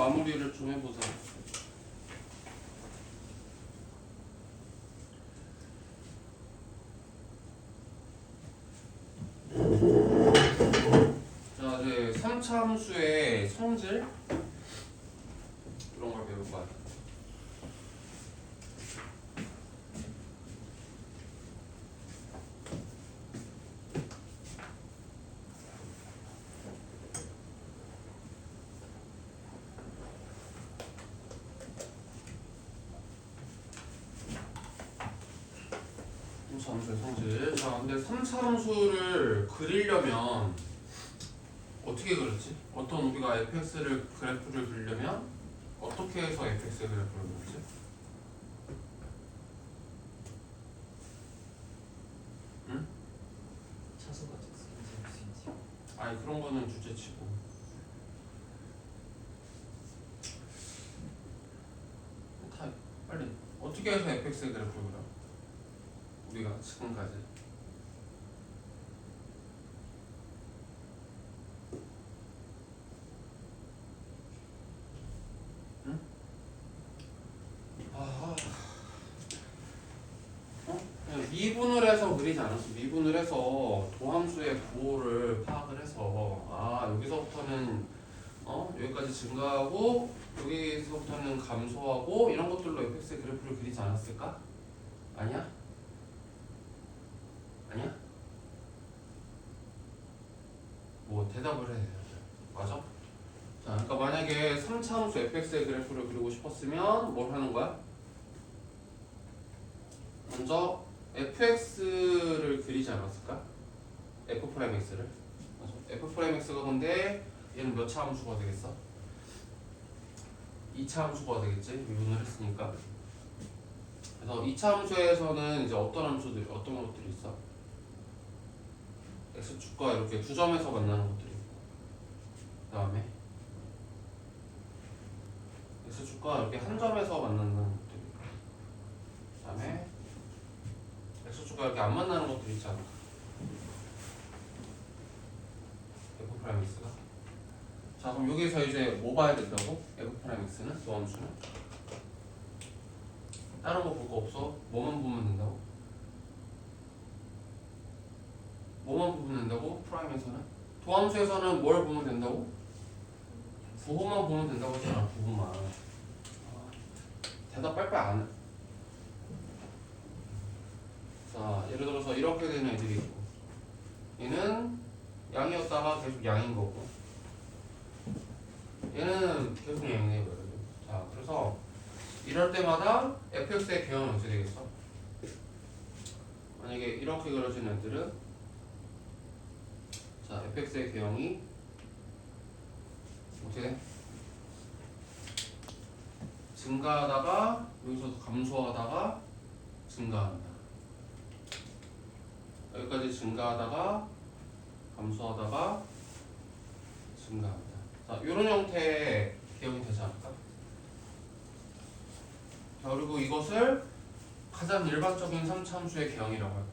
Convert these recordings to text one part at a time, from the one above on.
마무리를 좀 해보자. 자, 이제 3차 함수의 성질 이런 걸 배울 거야. 함수의 성질. 자, 근데 3차 함수를 그리려면 어떻게 그렸지? 어떤 우리가 fx를 그래프를 그리려면 어떻게 해서 fx의 그래프를 그렸지? 응? 차수가 있을지. 아니 그런 거는 주제치고. 다 빨리 어떻게 해서 fx의 그래프를 그려? 우리가 지금까지. 응? 그냥 미분을 해서 그리지 않았어. 미분을 해서 도함수의 부호를 파악을 해서 여기서부터는 여기까지 증가하고 여기서부터는 감소하고 이런 것들로 fx의 그래프를 그리지 않았을까? 아니야? 아니야? 뭐 대답을 해. 맞아? 자, 그러니까 만약에 3차 함수 fx의 그래프를 그리고 싶었으면 뭘 하는 거야? 먼저 fx를 그리지 않았을까? f'x를. 맞아. f'x가 근데 얘는 몇 차 함수가 되겠어? 2차 함수가 되겠지? 미분을 했으니까. 그래서 2차 함수에서는 이제 어떤 것들이 있어? x축과 이렇게 두 점에서 만나는 것들이 있고, 그 다음에 x축과 이렇게 한 점에서 만나는 것들이 있고, 그 다음에 x축과 이렇게 안 만나는 것들이 있지 않을까? f'x가. 자, 그럼 여기서 이제 뭐 봐야 된다고? f'x는? 도함수는? 다른 거 볼 거 없어? 뭐만 보면 된다고? 뭐만 보면 된다고? 프라임에서는? 도함수에서는 뭘 보면 된다고? 부호만 보면 된다고 했잖아. 부호만. 대답 빨빨 안 해. 자, 예를 들어서 이렇게 되는 애들이 있고, 얘는 양이었다가 계속 양인 거고, 얘는 계속 양이네. 자, 그래서 이럴 때마다 fx의 개형은 어떻게 되겠어? 만약에 이렇게 그려진 애들은, 자, fx의 개형이 어떻게 돼? 증가하다가 여기서 감소하다가 증가한다. 여기까지 증가하다가 감소하다가 증가한다. 자, 이런 형태의 개형이 되지 않을까? 자, 그리고 이것을 가장 일반적인 3차 함수의 개형이라고 할 거야.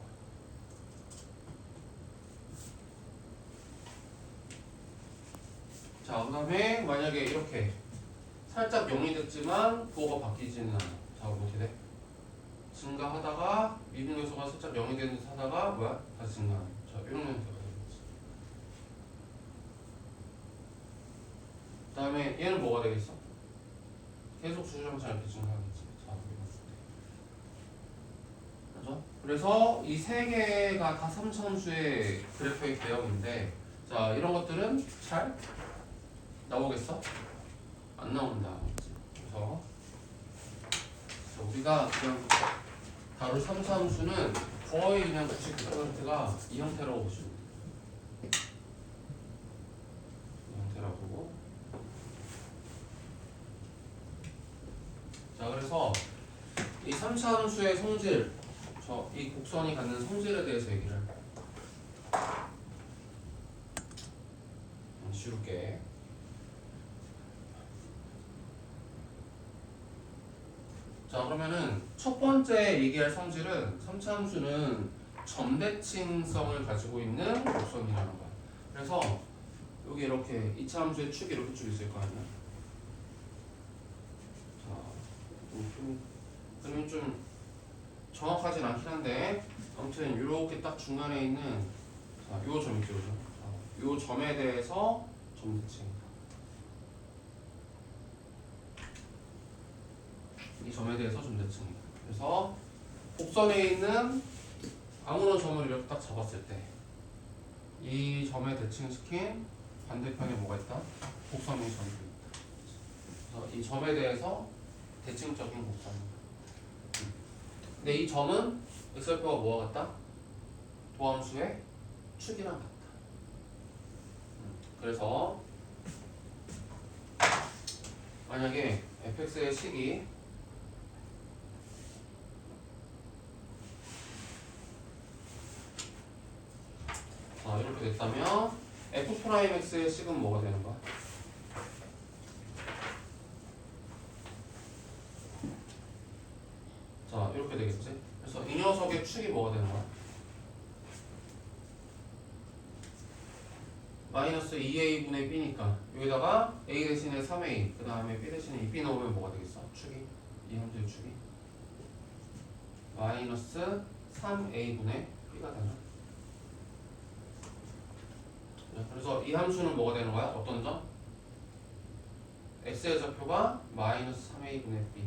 자, 그 다음에 만약에 이렇게 살짝 0이 됐지만 부호가 바뀌지는 않아. 자, 어떻게 돼? 증가하다가 미분 요소가 살짝 0이 되는 듯 하다가 뭐야? 다시 증가하는. 자, 이런 형태가 되겠지. 그 다음에 얘는 뭐가 되겠어? 계속 주저앉아 이렇게 증가하겠지. 자, 그렇죠? 그래서 이 세 개가 다 3차 함수의 그래프의 개형인데, 자, 이런 것들은 잘 나오겠어? 안 나온다. 그래서 우리가 그냥 다룰 3차 함수는 거의 그냥 99%가 이 형태라고 보시면 돼요. 이 형태라고 보고. 자, 그래서 이 3차 함수의 성질, 이 곡선이 갖는 성질에 대해서 얘기를 할 거예요. 쉬울게. 자, 그러면은 첫 번째 얘기할 성질은 3차 함수는 점대칭성을 가지고 있는 곡선이라는 거야. 그래서 여기 이렇게 2차 함수의 축이 이렇게 쭉 있을 거 아니야. 그러면 좀 정확하진 않긴 한데 아무튼 이렇게 딱 중간에 있는 자, 요 점 있죠, 그죠? 자, 요 점에 대해서 점대칭이다. 이 점에 대해서 점대칭이다. 그래서 곡선에 있는 아무런 점을 이렇게 딱 잡았을 때 이 점에 대칭시킨 반대편에 뭐가 있다? 곡선의 점이 있다. 그래서 이 점에 대해서 대칭적인 곡선입니다. 근데 이 점은 x절표가 뭐와 같다? 도함수의 축이랑 같다. 그래서 만약에 fx의 식이 자 이렇게 됐다면 f'x의 식은 뭐가 되는 거야? 자 이렇게 되겠지? 그래서 이 녀석의 축이 뭐가 되는 거야? 마이너스 2a분의 b니까 여기다가 a 대신에 3a 그 다음에 b 대신에 2b 넣으면 뭐가 되겠어? 축이 이 함수의 축이 마이너스 3a분의 b가 되나? 그래서 이 함수는 뭐가 되는 거야? 어떤 점? x의 좌표가 마이너스 3a분의 b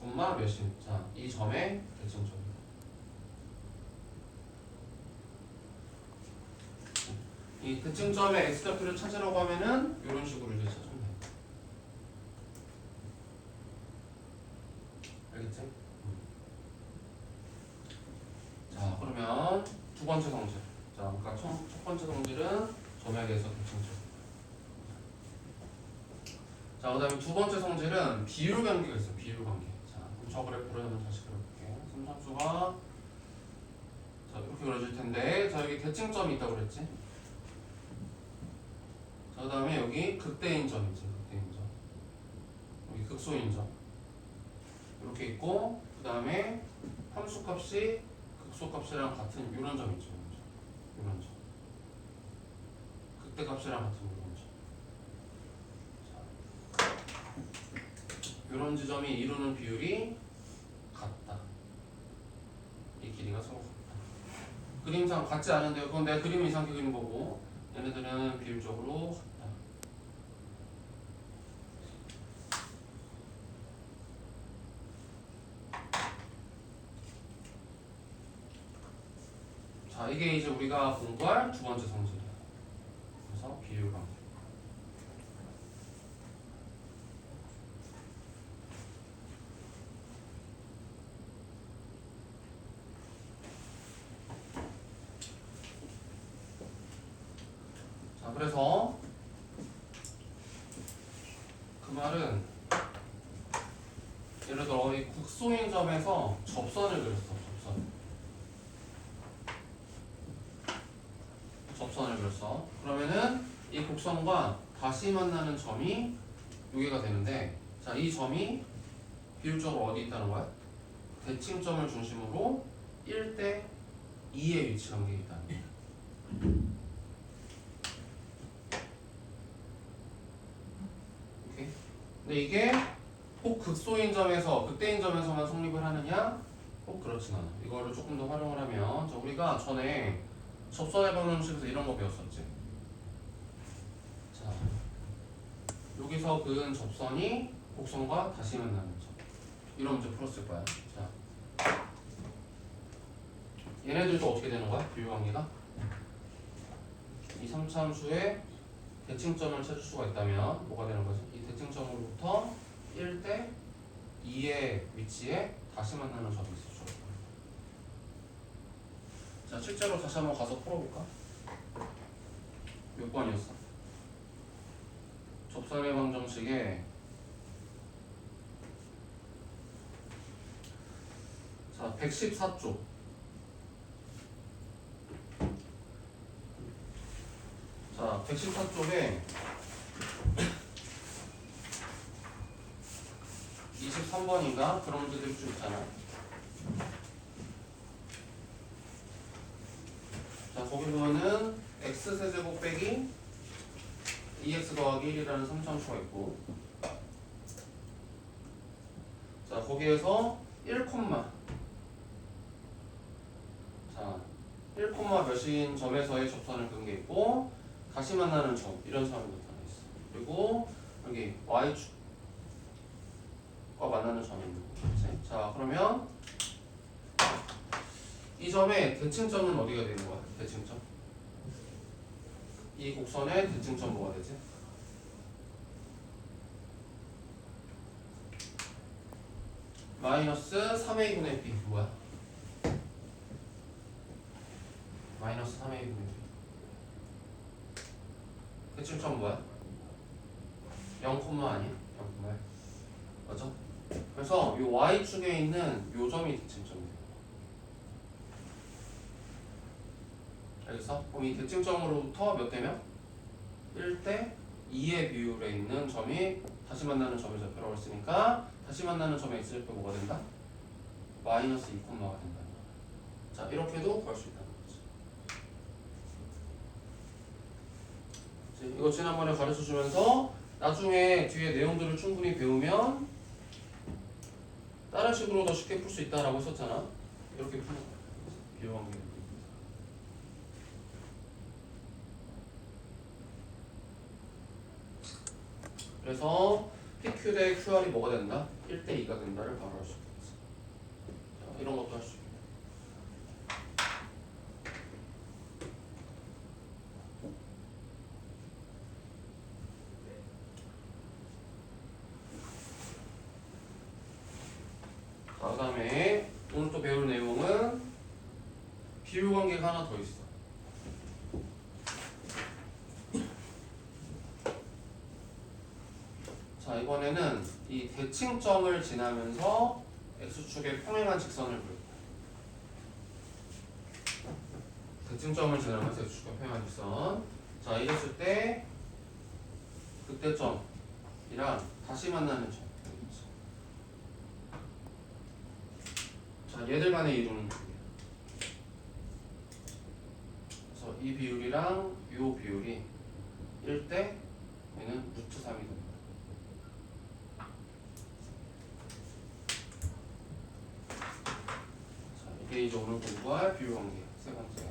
콤마 몇인? 자, 이 점의 대칭점이다. 이 대칭점의 x좌표를 찾으려고 하면은 이런 식으로 이제 찾으면 돼. 알겠지? 자, 그러면 두 번째 성질. 자, 그러니까 첫 번째 성질은 점에 대해서 대칭점. 자, 그 다음에 두 번째 성질은 비율 관계가 있어요. 비율 관계. 자, 그럼 저 그래프를 한번 다시 그려볼게요. 삼삼수가 자 이렇게 그려질 텐데, 자 여기 대칭점이 있다고 그랬지? 자, 그 다음에 여기 극대인 점이지. 극대인 점. 여기 극소인 점. 이렇게 있고, 그 다음에 함수값이 극소값이랑 같은 이런 점 있죠. 이런 점. 극대값이랑 같은 이런 점. 이런 지점이 이루는 비율이 같다. 이 길이가 서로 같다. 그림상 같지 않은데요. 그건 내가 그림 이상하게 그린 거고, 얘네들은 비율적으로 같다. 자, 이게 이제 우리가 공부할 두 번째 성질이야. 그래서 비율 관계. 자, 그래서 그 말은 예를 들어 이 국소인 점에서 접선을 그렸어. 접선을 그렸어. 그러면은 이 곡선과 다시 만나는 점이 여기가 되는데, 자, 이 점이 비율적으로 어디 있다는 거야? 대칭점을 중심으로 1대 2의 위치 관계에 있다는 거야. 오케이? 근데 이게 꼭 극소인 점에서, 극대인 점에서만 성립을 하느냐? 꼭 그렇진 않아. 이거를 조금 더 활용을 하면, 자, 우리가 전에 접선의 방정식에서 이런 거 배웠었지. 자, 여기서 그은 접선이 곡선과 다시 만나는 점. 이런 문제 풀었을 거야. 자, 얘네들도 어떻게 되는 거야? 비율 관계가? 이 3차함수의 대칭점을 찾을 수가 있다면 뭐가 되는 거지? 이 대칭점으로부터 1대 2의 위치에 다시 만나는 점이 있을 수 있다. 자, 실제로 다시 한번 가서 풀어볼까? 몇 번이었어? 접선의 방정식에 자, 114쪽. 자, 114쪽에 23번인가? 그런 문제들이 좀 있잖아. 자, 거기 보면은 x세제곱 빼기 2x 더하기 1이라는 3차함수가 있고, 거기에서 1, 자, 1, 몇인 점에서의 접선을 그은 게 있고 다시 만나는 점 이런 사람이 나타나 있어. 그리고 여기 y축과 만나는 점이 있는 거지. 자, 그러면 이 점의 대칭점은 어디가 되는 거야? 대칭점. 이 곡선의 대칭점 뭐가 되지? 마이너스 3a분의 b 뭐야? 마이너스 3a분의 b 대칭점 뭐야? 0, 아니야? 0, 맞아? 그래서 이 y축에 있는 요 점이 대칭점이에요. 알겠어? 그럼 이 대칭점으로부터 몇 대면? 1대 2의 비율에 있는 점이 다시 만나는 점의 좌표라고 했으니까 다시 만나는 점의 x좌표 뭐가 된다? 마이너스 2, 가 된다. 자, 이렇게도 구할 수 있다는 거지. 이거 지난번에 가르쳐 주면서 나중에 뒤에 내용들을 충분히 배우면 다른 식으로 더 쉽게 풀 수 있다라고 했었잖아. 이렇게 푸는 거야. 비교관계. 그래서 PQ 대 QR이 뭐가 된다? 1대 2가 된다를 바로 할 수 있겠지. 자, 이런 것도 할 수 있고. 그 다음에 오늘 또 배울 내용은 비율관계가 하나 더 있어. 자, 이번에는 이 대칭점을 지나면서 x축의 평행한 직선을 그릴 거야. 대칭점을 지나면서 x축의 평행한 직선. 자, 이랬을 때 극대점이랑 다시 만나는 점. 자, 얘들 간에 이루는 비율. 그래서 이 비율이랑 이 비율이 1대 얘는 루트 3이 됩니다. 자, 이게 이제 오늘 공부할 비율 관계 세 번째.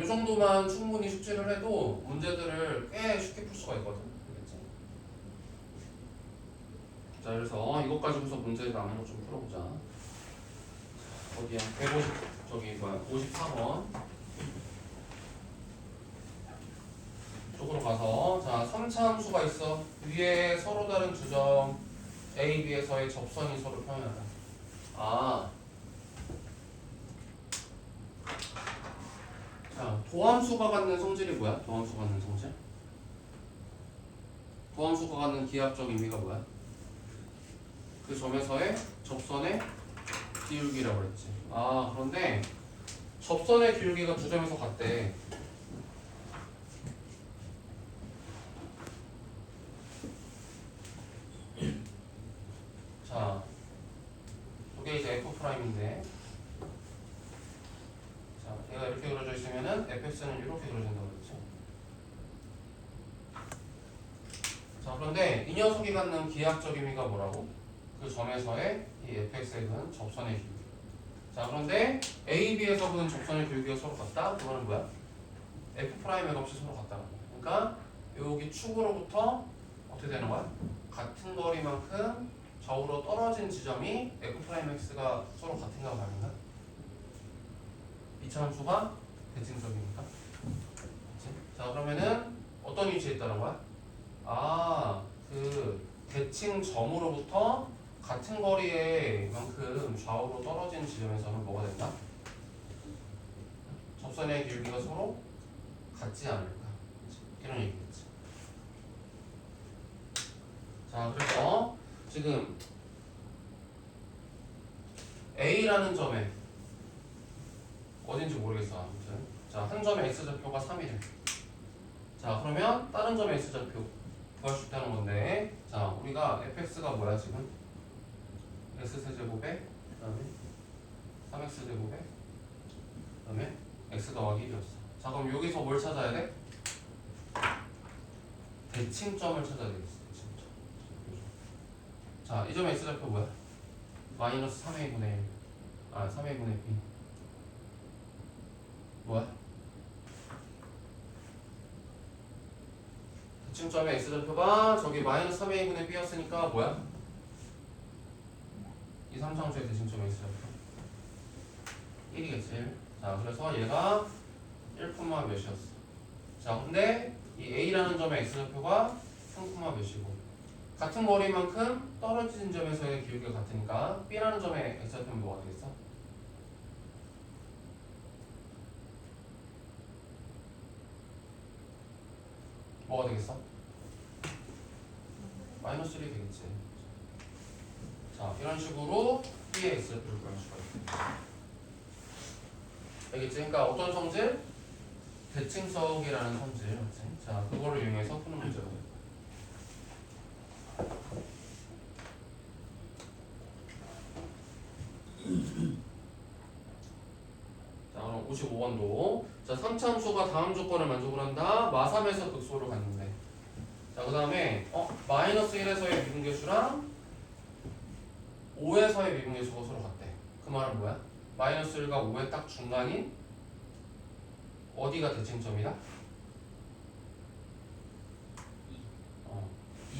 이 정도만 충분히 숙지를 해도 문제들을 꽤 쉽게 풀 수가 있거든. 알겠지? 자, 그래서 이것 가지고서 문제를 한번 좀 풀어보자. 어디야? 150, 저기 뭐야? 54번 쪽으로 가서 자, 선차함수가 있어. 위에 서로 다른 두 점 A, B에서의 접선이 서로 평행하다. 아. 자, 도함수가 갖는 성질이 뭐야? 도함수가 갖는 성질? 도함수가 갖는 기하학적 의미가 뭐야? 그 점에서의 접선의 기울기라고 그랬지. 아, 그런데 접선의 기울기가 두 점에서 같대. 자, 이게 이제 F'인데 자, 얘가 이렇게 그려져 있으면은 fx는 이렇게 그려진다고 그랬죠. 자, 그런데 이 녀석이 갖는 기하학적 의미가 뭐라고? 그 점에서의 이 fx의 근 접선의 기울기. 자, 그런데 A, B에서 보는 접선의 기울기가 서로 같다? 그거는 뭐야? F'의 값이 서로 같다는 거야. 그러니까 여기 축으로부터 어떻게 되는 거야? 같은 거리만큼 좌우로 떨어진 지점이 F'X가 서로 같은가 말인가? 이차함수가 대칭점이니까. 그치? 자, 그러면은 어떤 위치에 있다는 거야? 아, 그 대칭점으로부터 같은 거리에만큼 좌우로 떨어진 지점에서는 뭐가 된다? 접선의 기울기가 서로 같지 않을까? 그치? 이런 얘기겠지. 자, 그래서 지금 A라는 점에 어딘지 모르겠어. 아무튼 자, 한 점의 x좌표가 3이래. 자 그러면 다른 점의 x좌표 구할 수 있다는 건데 자 우리가 fx가 뭐야 지금? x세제곱에 그다음에 3x제곱에 그다음에 x 더하기 1이었어. 자 그럼 여기서 뭘 찾아야 돼? 대칭점을 찾아야 되겠어. 대칭점. 자 이 점의 x좌표 뭐야? 마이너스 3a 분의 1 3a 분의 b 뭐야? 대칭점의 x좌표가 저기 마이너스 3a 분의 b였으니까 뭐야? 이 삼상수의 대칭점의 x좌표 1이겠지 1. 자 그래서 얘가 1, 몇이었어. 자 근데 이 a라는 점의 x좌표가 3, 몇이고 같은 거리만큼 떨어진 점에서의 기울기가 같으니까 b라는 점의 x좌표는 뭐가 되겠어? 뭐가 되겠어? 마이너스 1이 되겠지. 자 이런 식으로 b의 x좌표를 구할 수가 있다. 알겠지? 그러니까 어떤 성질? 대칭성이라는 성질. 맞지? 자 그거를 이용해서 푸는 문제가 돼. 자 그럼 55번도 자 3차 함수가 다음 조건을 만족을 한다. 마3에서 극소를 갖는데 자 그 다음에 마이너스 1에서의 미분계수랑 5에서의 미분계수가 서로 같대. 그 말은 뭐야? 마이너스 1과 5의 딱 중간인 어디가 대칭점이다?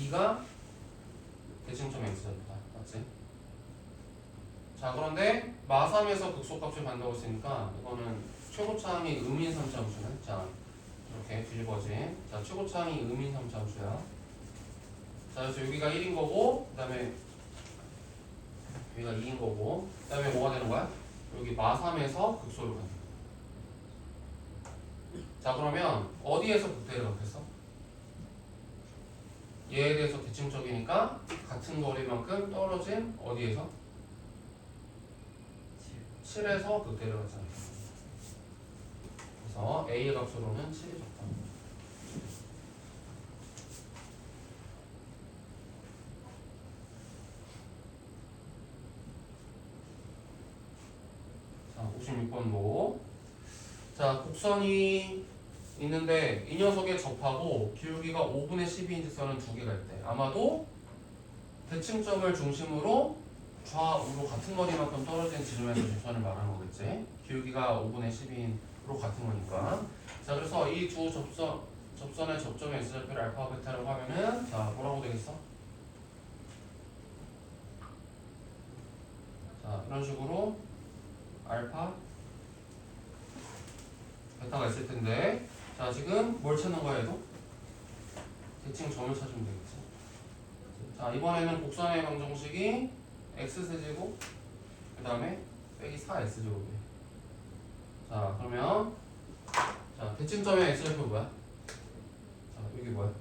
2가 대칭점의 x좌표다. 맞지? 자 그런데 마3에서 극소값을 간다고 했으니까 이거는 최고차항이 음인 3차함수네. 자 이렇게 뒤집어진 자 최고차항이 음인 3차함수야. 자 그래서 여기가 1인 거고 그 다음에 여기가 2인 거고 그 다음에 뭐가 되는 거야? 여기 마3에서 극소를 가는 거야. 자 그러면 어디에서 극대를 갖겠어? 얘에 대해서 대칭적이니까 같은 거리만큼 떨어진 어디에서? 7에서 극대를 갖잖아. 그래서 A의 값으로는 7이 적다. 자 56번도 자 곡선이 있는데 이 녀석에 접하고 기울기가 5분의 12인 직선은 두 개가 있대. 아마도 대칭점을 중심으로 좌우로 같은 거리만큼 떨어진 지점에서 직선을 말하는 거겠지. 기울기가 5분의 12인으로 같은 거니까. 자 그래서 이 두 접선의 접점의 x좌표를 알파 베타라고 하면은 자 뭐라고 되겠어? 자 이런 식으로 알파 베타가 있을 텐데 자 지금 뭘 찾는 거야 얘도? 대칭점을 찾으면 되겠지. 자 이번에는 곡선의 방정식이 x세제곱 그 다음에 빼기 4x제곱이에요. 자 그러면 자 대칭점의 x좌표 뭐야? 자 여기 뭐야?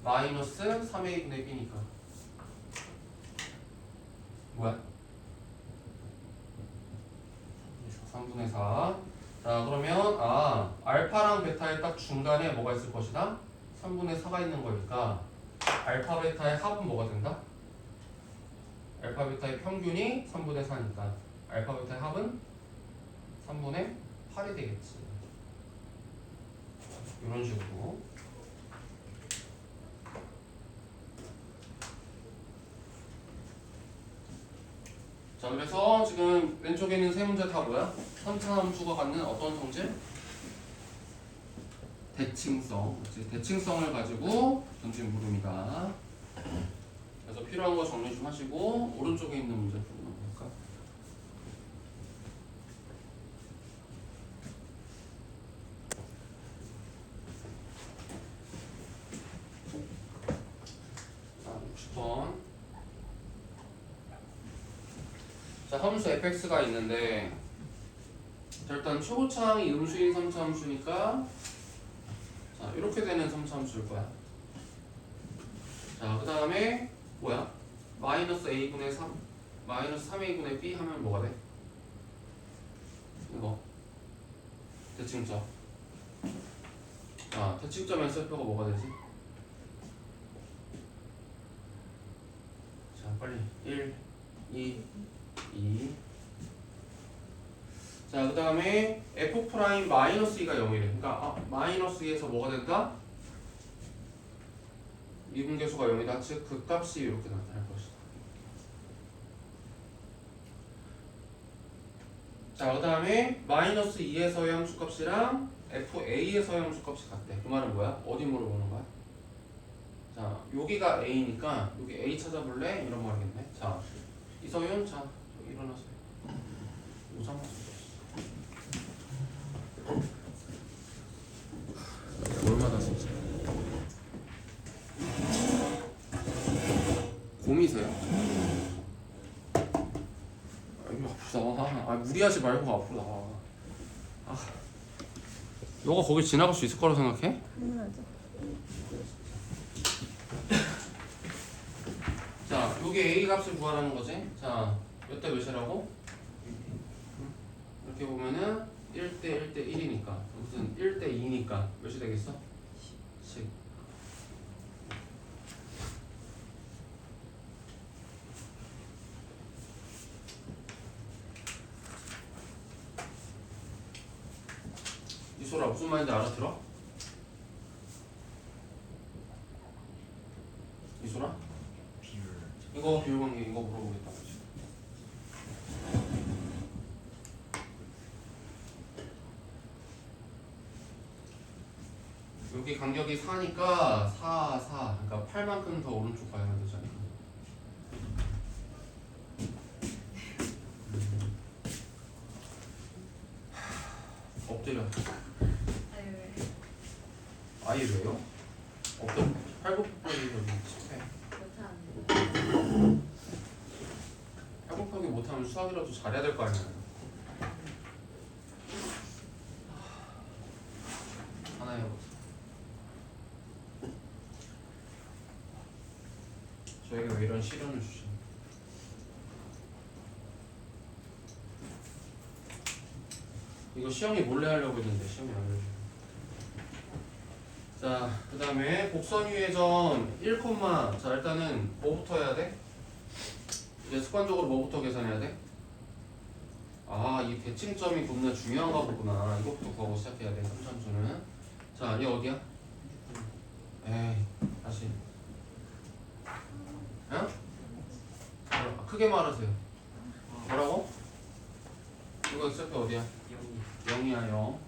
마이너스 3a분의 b니까 뭐야? 3분의 4. 자 그러면 알파랑 베타의 딱 중간에 뭐가 있을 것이다? 3분의 4가 있는 거니까 알파 베타의 합은 뭐가 된다? 알파 베타의 평균이 3분의 4니까 알파 베타의 합은 3분의 8이 되겠지. 이런 식으로. 자 그래서 지금 왼쪽에 있는 세 문제 다 뭐야? 3차 함수가 갖는 어떤 성질? 대칭성. 대칭성을 가지고 던진 물음이다. 그래서 필요한 거 정리 좀 하시고 오른쪽에 있는 문제 풀고 넘어갈까? 자, 60번. 자, 함수 fx가 있는데 자, 일단 최고차항이 음수인 3차 함수니까 자, 이렇게 되는 3차 함수일 거야. 자, 그 다음에 뭐야? 마이너스 a분의 3 마이너스 3a분의 b 하면 뭐가 돼? 이거 대칭점 자, 대칭점 S표가 뭐가 되지? 자, 빨리 1, 2, 2. 자, 그 다음에 F 프라임 마이너스 2가 0이래. 그러니까 마이너스 2에서 뭐가 된다? 미분계수가 0이다. 즉, 그 값이 이렇게 나타날 것이다. 자, 그 다음에 마이너스 2에서의 함수값이랑 FA에서의 함수값이 같대. 그 말은 뭐야? 어디 물어보는 거야? 자, 여기가 A니까 여기 A 찾아볼래? 이런 말이겠네. 자, 이서윤, 자, 일어나세요. 우상 얼마나 진짜 곰이세요? 이거 아프다. 무리하지 말고 앞으로 나와. 너가 거기 지나갈 수 있을 거라고 생각해? 당연하죠. 자, 여기 A 값을 구하라는 거지. 자, 몇 대 몇이라고? 이렇게 보면은 1대 1대 1이니까 무슨 1대 2니까 몇이 되겠어? 10. 이소라 무슨 말인지 알아들어? 이소라? 비율. 이거 비율관계 이거 물어보겠다. 여기 간격이 4니까 4, 그러니까 8만큼 더 오른쪽 가야 되잖아. 엎드려. 아니 왜? 아예 왜요? 엎드려. 팔굽혀펴기 여기 10회. 못하는데. 팔굽혀펴기 못하면 수학이라도 잘해야 될 거 아니야. 하나 해보자. 저에게 왜 이런 시련을 주시니? 이거 시험이 몰래 하려고 했는데 시험이 안 알려줘. 자, 그 다음에 곡선위의 점 1, 자 일단은 뭐부터 해야 돼? 이제 습관적으로 뭐부터 계산해야 돼? 이 대칭점이 겁나 중요한가 보구나. 이것부터 구하고 시작해야 돼. 3참수는. 자, 얘 어디야? 에이, 다시. 어? 크게 말하세요. 뭐라고? 이거 x표 어디야? 0이야 0.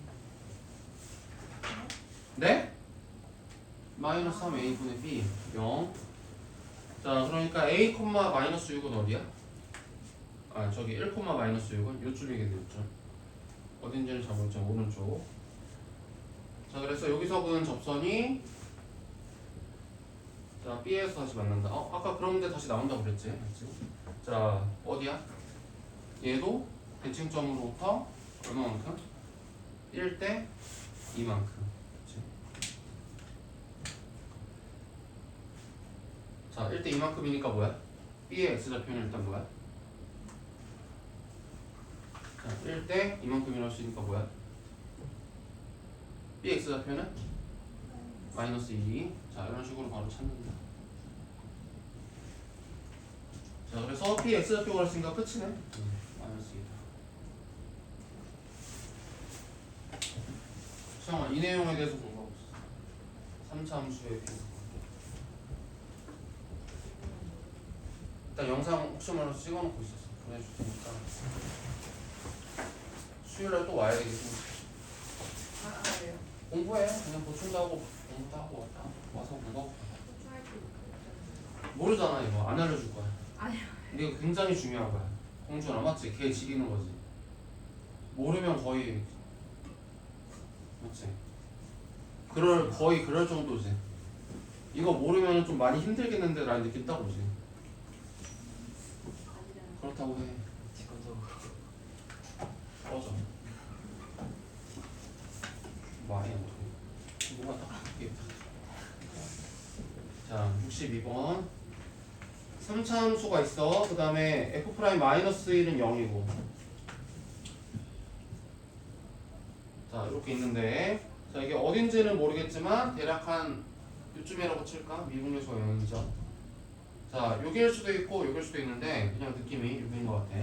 네? 마이너스 3a분의 b 0. 자, 그러니까 a, 마이너스 6은 어디야? 저기 1, 마이너스 6은 요쪽이게 되었죠. 어딘지는 잘 모르겠지만 오른쪽. 자, 그래서 여기서 그은 접선이 자, B에서 다시 만난다. 아까 그런데 다시 나온다고 그랬지. 맞지? 자, 어디야? 얘도 대칭점으로부터 얼마만큼? 1대 2만큼. 그치? 자, 1대 2만큼이니까 뭐야? B의 X좌표는 일단 뭐야? 자, 1대 2만큼이라고 했으니까 뭐야? B의 X좌표는? 마이너스 2. 자, 이런 식으로 바로 찾는다. 자, 그래서 P X좌표가 했으니까 끝이네. 마이너스 2다. 시영아, 이 내용에 대해서 공부하고 있어. 3차 함수에 대해서. 일단 영상 혹시 몰라서 찍어놓고 있었어. 보내줄 테니까. 수요일날 또 와야 되겠지. 왜요? 공부해. 그냥 보충도 하고 공부도 하고 와서 공부하고. 호주할 때 모르잖아 이거. 안 알려줄 거야. 아니요. 근데 이거 굉장히 중요한 거야. 공주나 맞지? 걔 지리는 거지. 모르면 거의 맞지? 거의 그럴 정도지. 이거 모르면 좀 많이 힘들겠는데 라는 느낌 딱 오지. 아니잖아. 그렇다고 해. 직관적으로. 꺼져. 많이 어떻게? 뭐가 딱 바뀌게. 자, 62번. 3차 함수가 있어. 그 다음에 f' 마이너스 1은 0이고. 자, 이렇게 있는데. 자, 이게 어딘지는 모르겠지만 대략 한 요쯤이라고 칠까? 미분요소가 0이죠. 자, 여기일 수도 있고 여기일 수도 있는데 그냥 느낌이 여기인 것 같아.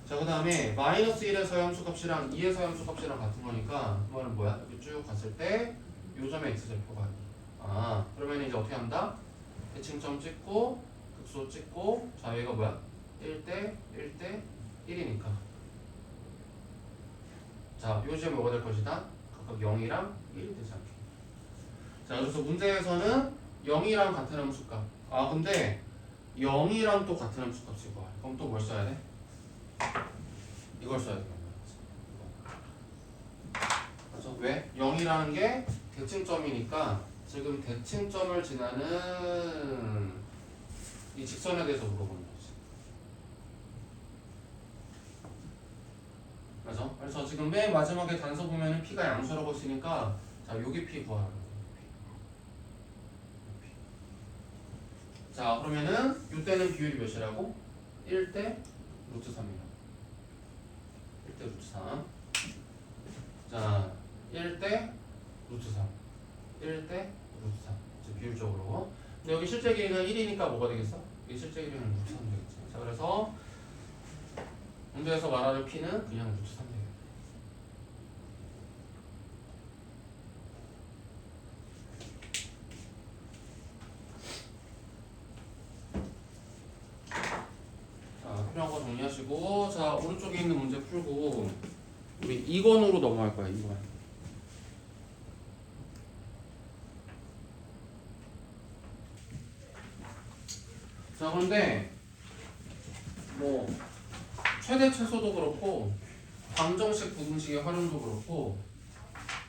자, 그 다음에 마이너스 1에서 함수값이랑 2에서 함수값이랑 같은 거니까 그 말은 뭐야? 여기 쭉 갔을 때 요 점에 x절표가 아, 그러면 이제 어떻게 한다? 대칭점 찍고 극소 찍고 자, 여기가 뭐야? 1대 1대 1이니까 자, 요 지점이 뭐가 될 것이다? 각각 0이랑 1이 되지 않게. 자, 그래서 문제에서는 0이랑 같은 함수값. 아, 근데 0이랑 또 같은 함수값일 거야. 그럼 또 뭘 써야 돼? 이걸 써야 돼. 그래서 왜? 0이라는 게 대칭점이니까 지금 대칭점을 지나는 이 직선에 대해서 물어보는 거지. 그래서 지금 맨 마지막에 단서 보면은 P가 양수라고 했으니까 자, 여기 P 구하라고. 자, 그러면은 이때는 비율이 몇이라고? 1대 루트 3이라고. 1대 루트 3. 자, 1대 루트 3. 1대 루트 3. 이제 비율적으로. 근데 여기 실제 길이는 1이니까 뭐가 되겠어? 이 실제 길이는 루트 3 되겠지. 자, 그래서 문제에서 말하는 P는 그냥 루트 3 되겠다. 필요한 거 정리하시고 자, 오른쪽에 있는 문제 풀고 우리 2권으로 넘어갈 거야. 2권. 자, 그런데 뭐 최대 최소도 그렇고 방정식 부등식의 활용도 그렇고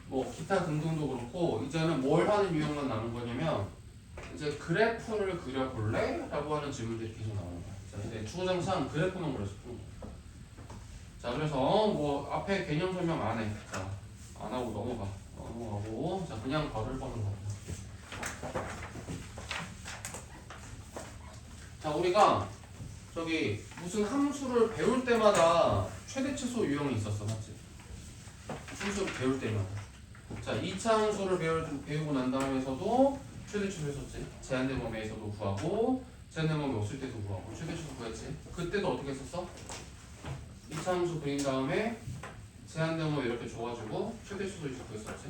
뭐 기타 등등도 그렇고 이제는 뭘 하는 유형만 남은 거냐면 이제 그래프를 그려볼래? 라고 하는 질문들이 계속 나오는 거야. 자, 이제 주어장상 그래프만 그려서 푸는 거야. 자, 그래서 뭐 앞에 개념 설명 안 해. 자, 안 하고 넘어가고 자, 그냥 걸을 거는 거고. 자, 우리가 저기 무슨 함수를 배울 때마다 최대 최소 유형이 있었어, 맞지? 함수를 배울 때마다. 자, 2차 함수를 배우고 난 다음에서도 최대 최소 했었지. 제한된 범위에서도 구하고 제한된 범위 없을 때도 구하고 최대 최소 구했지. 그때도 어떻게 했었어? 2차 함수 그린 다음에 제한된 범위 이렇게 줘가지고 최대 최소 이렇게 구했었지.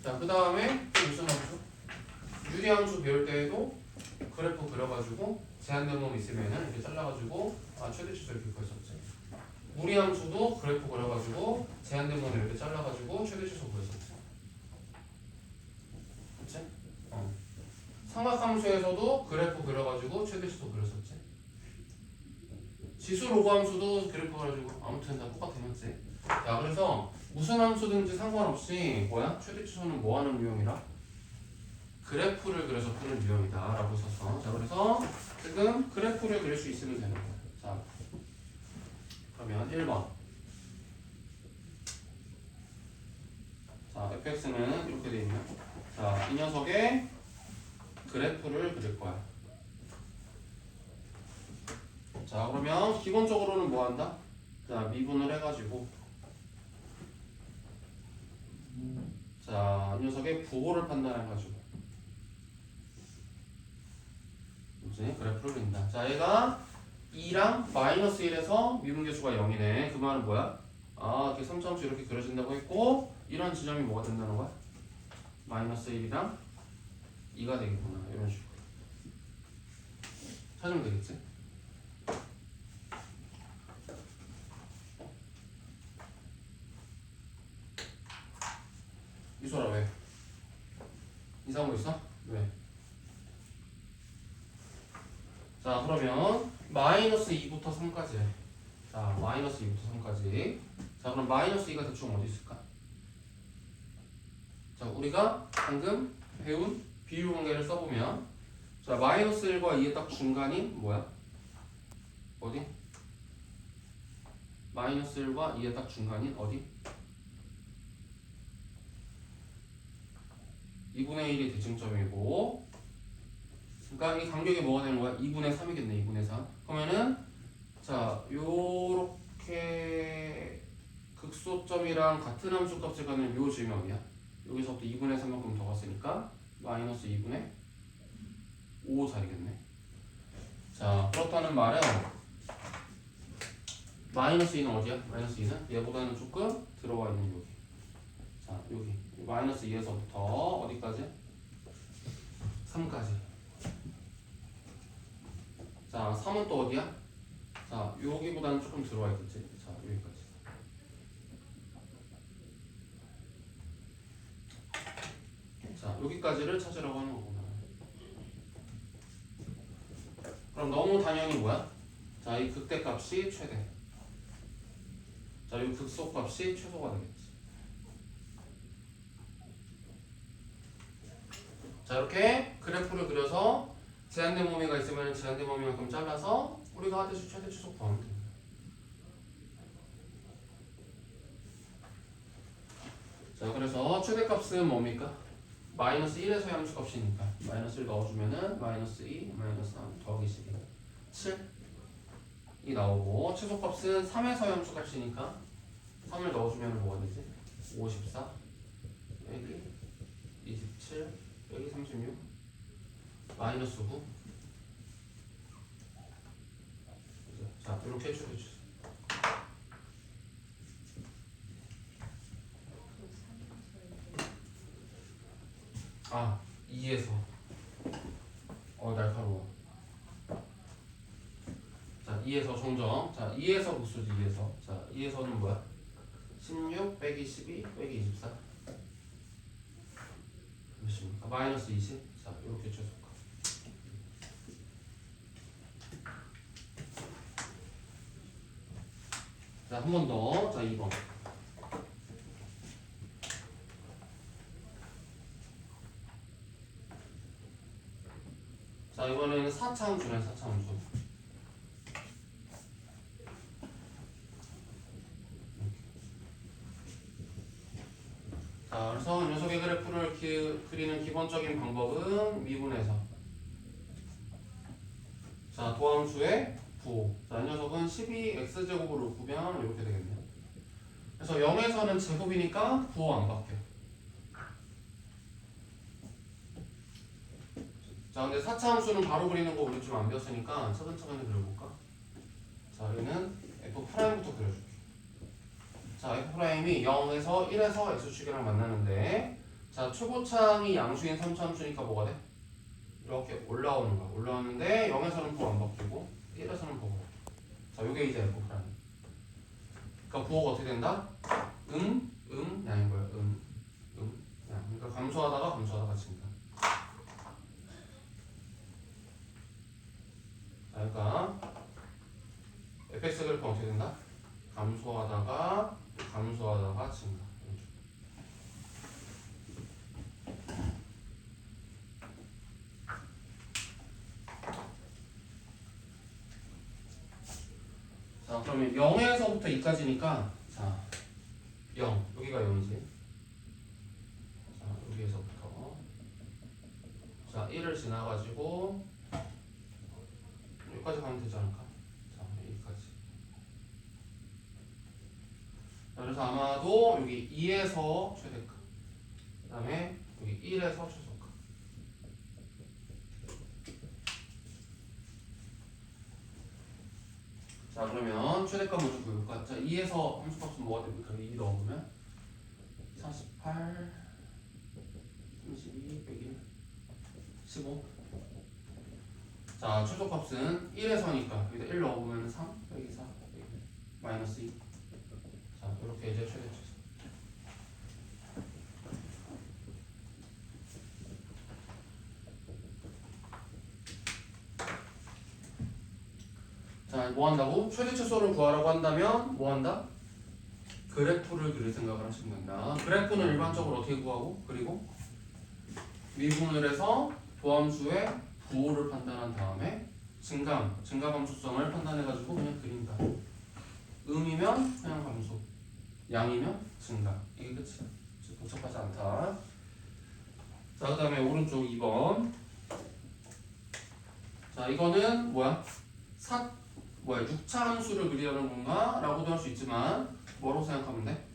자, 그 다음에 무슨 함수? 유리함수 배울 때에도 그래프 그려가지고 제한된 범위 있으면은 이렇게 잘라가지고 최대 최소 이렇게 구했었지. 무리함수도 그래프 그려가지고 제한된 범위 이렇게 잘라가지고 최대 최소 구했었지. 그치? 삼각함수에서도 그래프 그려가지고 최대 최소 그렸었지. 지수 로그함수도 그래프 그려가지고 아무튼 다 똑같아, 맞지? 야, 그래서 무슨 함수든지 상관없이 뭐야? 최대 최소는 뭐 하는 유형이라? 그래프를 그려서 푸는 유형이다 라고 썼어. 자, 그래서 지금 그래프를 그릴 수 있으면 되는 거야. 자, 그러면 1번. 자, fx는 이렇게 돼 있네. 자, 이 녀석의 그래프를 그릴 거야. 자, 그러면 기본적으로는 뭐 한다? 자, 미분을 해가지고 자, 이 녀석의 부호를 판단해가지고 이제 그래프를 그린다. 자, 얘가 2랑 마이너스 1에서 미분계수가 0이네. 그 말은 뭐야? 이렇게 3차함수 이렇게 그려진다고 했고 이런 지점이 뭐가 된다는 거야? 마이너스 1이랑 2가 되겠구나. 이런 식으로 찾으면 되겠지? 이소라 왜? 이상한 거 있어? 왜? 자, 그러면 마이너스 2부터 3까지 해. 자, 마이너스 2부터 3까지. 자, 그럼 마이너스 2가 대충 어디 있을까? 자, 우리가 방금 배운 비율 관계를 써보면 자, 마이너스 1과 2의 딱 중간인 뭐야? 어디? 마이너스 1과 2의 딱 중간인 어디? 2분의 1이 대칭점이고 그러니까 이 간격이 뭐가 되는 거야? 2분의 3이겠네. 2분의 3. 그러면은 자, 요렇게 극소점이랑 같은 함수 값을 갖는 요 지점이야. 여기서부터 2분의 3만큼 더 갔으니까 마이너스 2분의 5짜리겠네. 자, 그렇다는 말은 마이너스 2는 어디야? 마이너스 2는 얘보다는 조금 들어와 있는 여기. 자, 여기 마이너스 2에서부터 어디까지? 3까지. 자, 3은 또 어디야? 자, 여기보다는 조금 들어와 있겠지. 자, 여기까지. 자, 여기까지를 찾으라고 하는 거구나. 그럼 너무 당연히 뭐야? 자, 이 극대값이 최대. 자, 이 극소값이 최소가 되겠지. 자, 이렇게 그래프를 그려서 제한된 범위가 있으면 제한된 범위만큼 잘라서 우리가 하듯이 최대 최소 구하면 됩니다. 자, 그래서 최대값은 뭡니까? 마이너스 1에서의 함수값이니까 마이너스 1 넣어주면은 마이너스 2, 마이너스 3 더하기 12 7이 나오고, 최소값은 3에서의 함수값이니까 3을 넣어주면 뭐가 되지? 54 여기 27 여기 36 마이너스 9. 자, 이렇게 추려주세요. 아, 2에서 날카로워. 자, 2에서 종점. 자, 2에서 무수지 2에서. 자, 2에서는 뭐야? 16 빼기 12 빼기 24 몇입니까? 마이너스 20. 자, 이렇게 최소값. 자, 한 번 더. 자, 2번. 자, 이번에는 4차 함수네, 4차 함수. 자, 그래서 녀석의 그래프를 그리는 기본적인 방법은 미분에서. 자, 도함수의 부호. 자, 이 녀석은 12x제곱으로 구면 이렇게 되겠네요. 그래서 0에서는 제곱이니까 부호 안 바뀌어. 자, 근데 4차 함수는 바로 그리는 거 우리 좀 안 배웠으니까 차근차근히 그려볼까? 자, 여기는 F'부터 그려줄게. 자, F'이 0에서 1에서 X축이랑 만나는데, 자, 최고창이 양수인 3차 함수니까 뭐가 돼? 이렇게 올라오는 거야. 올라오는데 0에서는 부호 안 바뀌고 1에서는 부호가 바뀌어. 자, 요게 이제 F'. 그러니까 부호가 어떻게 된다? 양인 거야. 양. 그러니까 감소하다가 증가. 그러니까 fx 그래프는 어떻게 된다? 감소하다가 증가. 자, 그러면 0에서부터 2까지니까 자, 0 여기가 0이지. 자, 여기에서부터 자, 1을 지나가지고 여기까지 가면 되지 않을까? 자, 여기까지. 자, 그래서 아마도 여기 2에서 최대값, 그 다음에 여기 1에서 최소값. 자, 그러면 최대값 먼저 구해볼까? 자, 2에서 함수값은 뭐가 됩니까? 2 넣어보면 48 32 101 15. 자, 최소값은 1에서니까 여기다 1 넣어보면 3 빼기 4 빼기 마이너스 2. 자, 이렇게 이제 최대 최소. 자, 뭐 한다고? 최대 최소를 구하라고 한다면 뭐 한다? 그래프를 그릴 생각을 하시면 된다. 그래프는 일반적으로 어떻게 구하고? 그리고 미분을 해서 도함수의 부호를 판단한 다음에 증가함수성을 판단해가지고 그냥 그린다. 음이면 그냥 감소, 양이면 증가. 이게 끝이야. 복잡하지 않다. 자, 그 다음에 오른쪽 2번. 자, 이거는 뭐야? 6차 함수를 그리려는 건가? 라고도 할 수 있지만 뭐라고 생각하면 돼?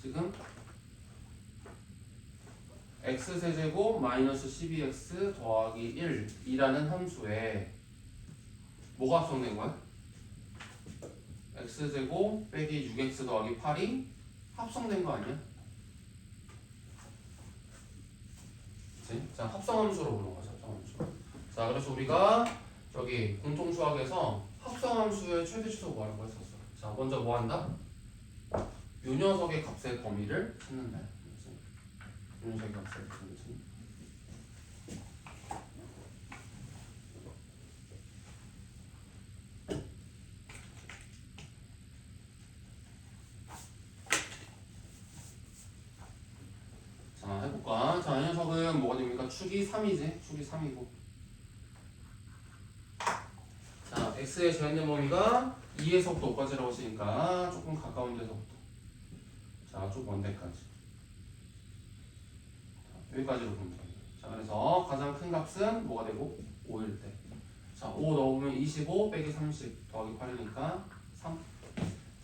지금 x세제곱 마이너스 12x 더하기 1이라는 함수에 뭐가 합성된 거야? x제곱 빼기 6x 더하기 8이 합성된 거 아니야? 그치? 자, 합성함수로 보는 거죠. 합성함수. 자, 그래서 우리가 저기 공통수학에서 합성함수의 최대 추소 구하는 거 했었어. 자, 먼저 뭐 한다? 요 녀석의 값의 범위를 찾는다. 요 녀석의 값의 범위를 찾는다. 자, 해볼까? 자, 이 녀석은 뭐가 됩니까? 축이 3이지? 축이 3이고. 자, x의 제한된 범위가 2에서부터 5까지라고 했으니까 조금 가까운 데서부터. 자, 좀 먼 데까지. 자, 여기까지로 보면 됩니다. 자, 그래서 가장 큰 값은 뭐가 되고? 5일 때. 자, 5 넣어보면 25 빼기 30 더하기 8이니까 3.